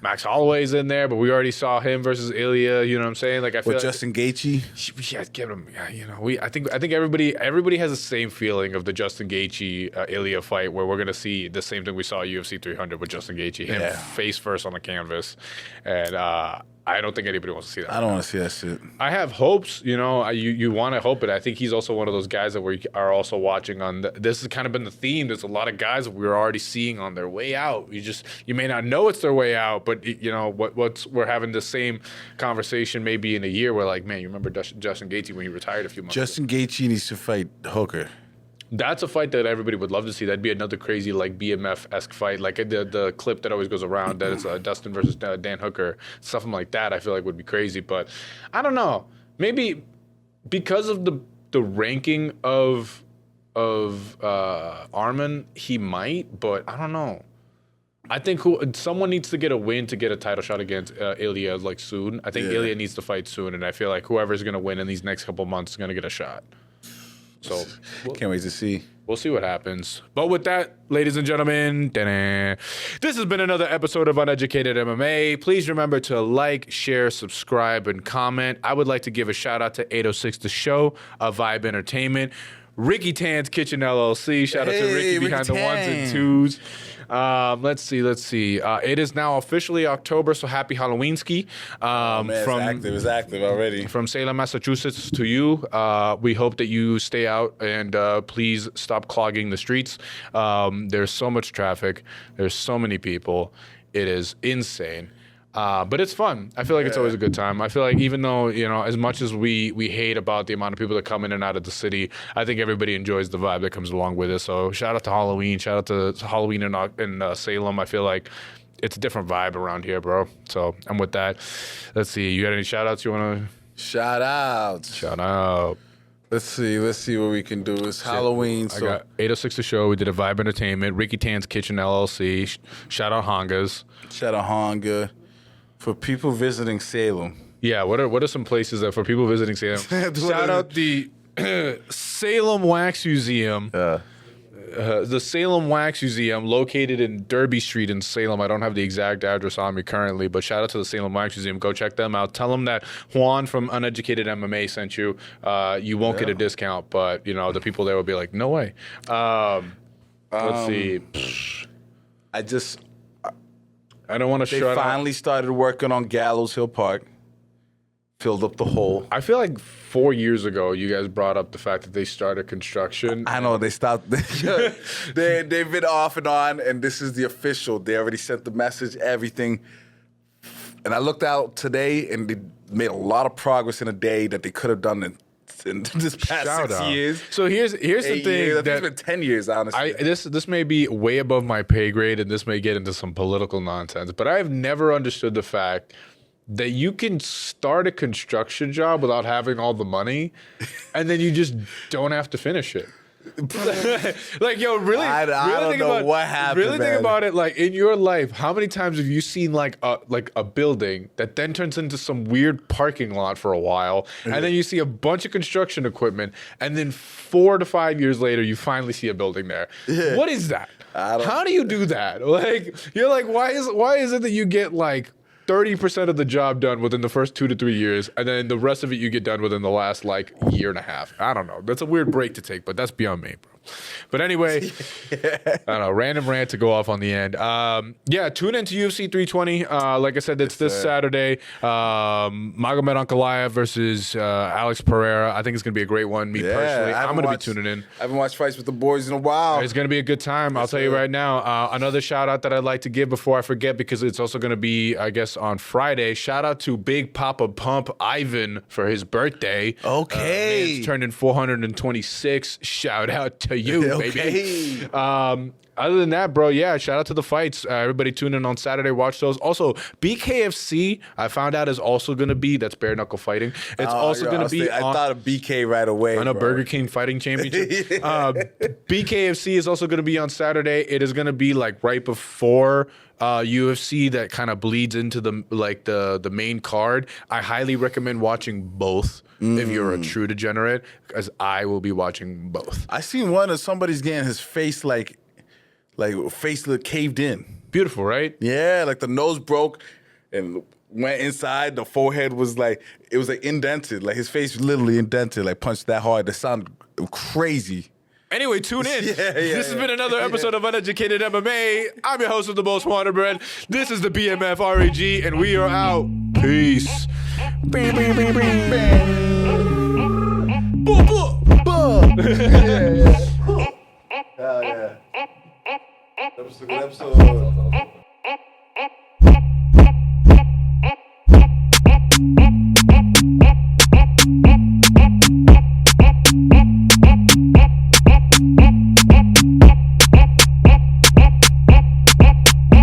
Max Holloway's in there, but we already saw him versus Ilya, you know what I'm saying? I feel with Justin Gaethje? Yeah, give him... I think everybody has the same feeling of the Justin Gaethje Ilya fight, where we're going to see the same thing we saw at UFC 300 with Justin Gaethje, him face first on the canvas. And I don't think anybody wants to see that. I don't want to see that shit. I have hopes, you want to hope it. I think he's also one of those guys that we are also watching on. This has kind of been the theme. There's a lot of guys that we're already seeing on their way out. You may not know it's their way out, but we're having the same conversation maybe in a year where man, you remember Justin Gaethje when he retired a few months ago. Justin Gaethje needs to fight Hooker. That's a fight that everybody would love to see. That'd be another crazy BMF-esque fight, the clip that always goes around that it's Dustin versus Dan Hooker, something like that. I feel like would be crazy, but I don't know. Maybe because of the ranking of Arman, he might, but I don't know. I think someone needs to get a win to get a title shot against Ilya soon. I think Ilya needs to fight soon, and I feel like whoever's going to win in these next couple months is going to get a shot. So can't wait to see. We'll see what happens. But with that, ladies and gentlemen, this has been another episode of Uneducated MMA. Please remember to like, share, subscribe, and comment. I would like to give a shout out to 806 The Show, A Vibe Entertainment, Ricky Tan's Kitchen LLC. Shout out to Ricky behind the ones and twos. Let's see. It is now officially October, so happy Halloween ski. It's active already. From Salem, Massachusetts to you. We hope that you stay out and please stop clogging the streets. There's so much traffic. There's so many people. It is insane. But it's fun. I feel like it's always a good time. I feel like even though, as much as we hate about the amount of people that come in and out of the city, I think everybody enjoys the vibe that comes along with it. So shout out to Halloween. Shout out to Halloween in Salem. I feel like it's a different vibe around here, bro. So, and with that, let's see. You got any shout outs you want to? Shout out. Let's see what we can do. It's Halloween. I got 806 The Show. We did A Vibe Entertainment. Ricky Tan's Kitchen LLC. Shout out Hongas. Shout out Honga. For people visiting Salem. Yeah, what are some places that for people visiting Salem? Shout out the Salem Wax Museum. The Salem Wax Museum, located in Derby Street in Salem. I don't have the exact address on me currently, but shout out to the Salem Wax Museum. Go check them out. Tell them that Juan from Uneducated MMA sent you. You won't get a discount, but the people there will be like, no way. Let's see. I don't want to shut up. They finally started working on Gallows Hill Park. Filled up the hole. I feel like 4 years ago, you guys brought up the fact that they started construction. I know, they stopped. They've been off and on, and this is the official. They already sent the message, everything. And I looked out today, and they made a lot of progress in a day that they could have done in this past 6 years. So here's the thing. I think it's been 10 years, honestly. This may be way above my pay grade, and this may get into some political nonsense, but I have never understood the fact that you can start a construction job without having all the money, and then you just don't have to finish it. Like, yo, really? I don't know what happened. Really think about it. Like, in your life, how many times have you seen like a building that then turns into some weird parking lot for a while, and then you see a bunch of construction equipment, and then 4 to 5 years later, you finally see a building there? Yeah. What is that? How do you do that? Like, you're like, why is it that you get like 30% of the job done within the first 2 to 3 years, and then the rest of it you get done within the last like year and a half? I don't know. That's a weird break to take, but that's beyond me, bro. But anyway, I don't know, random rant to go off on the end. Yeah, tune into UFC 320. Like I said, it's this Saturday. Magomed Ankalaev versus Alex Pereira. I think it's going to be a great one. Me personally, I'm going to be tuning in. I haven't watched fights with the boys in a while. It's going to be a good time. I'll tell you right now. Another shout out that I'd like to give before I forget, because it's also going to be, I guess, on Friday. Shout out to Big Papa Pump Ivan for his birthday. Okay. Man's turning 426. Shout out to you, baby. Other than that, bro, yeah, shout out to the fights. Everybody tune in on Saturday, watch those. Also, BKFC, I found out, is also going to be, that's bare knuckle fighting. It's also going to be I thought of BK right away. On a Burger King Fighting Championship. BKFC is also going to be on Saturday. It is going to be like right before UFC that kind of bleeds into the main card. I highly recommend watching both if you're a true degenerate, because I will be watching both. I seen one of somebody's getting his face like face look caved in. Beautiful, right? Yeah, like the nose broke and went inside. The forehead was like, it was like indented. Like his face literally indented, like punched that hard. That sounded crazy. Anyway, tune in. This has been another episode of Uneducated MMA. I'm your host of the Most Wanted Bread. This is the BMF REG, and we are out. Peace. Bing, bing, bing, bing. Boom, boom, boom. Hell yeah. That was a good episode.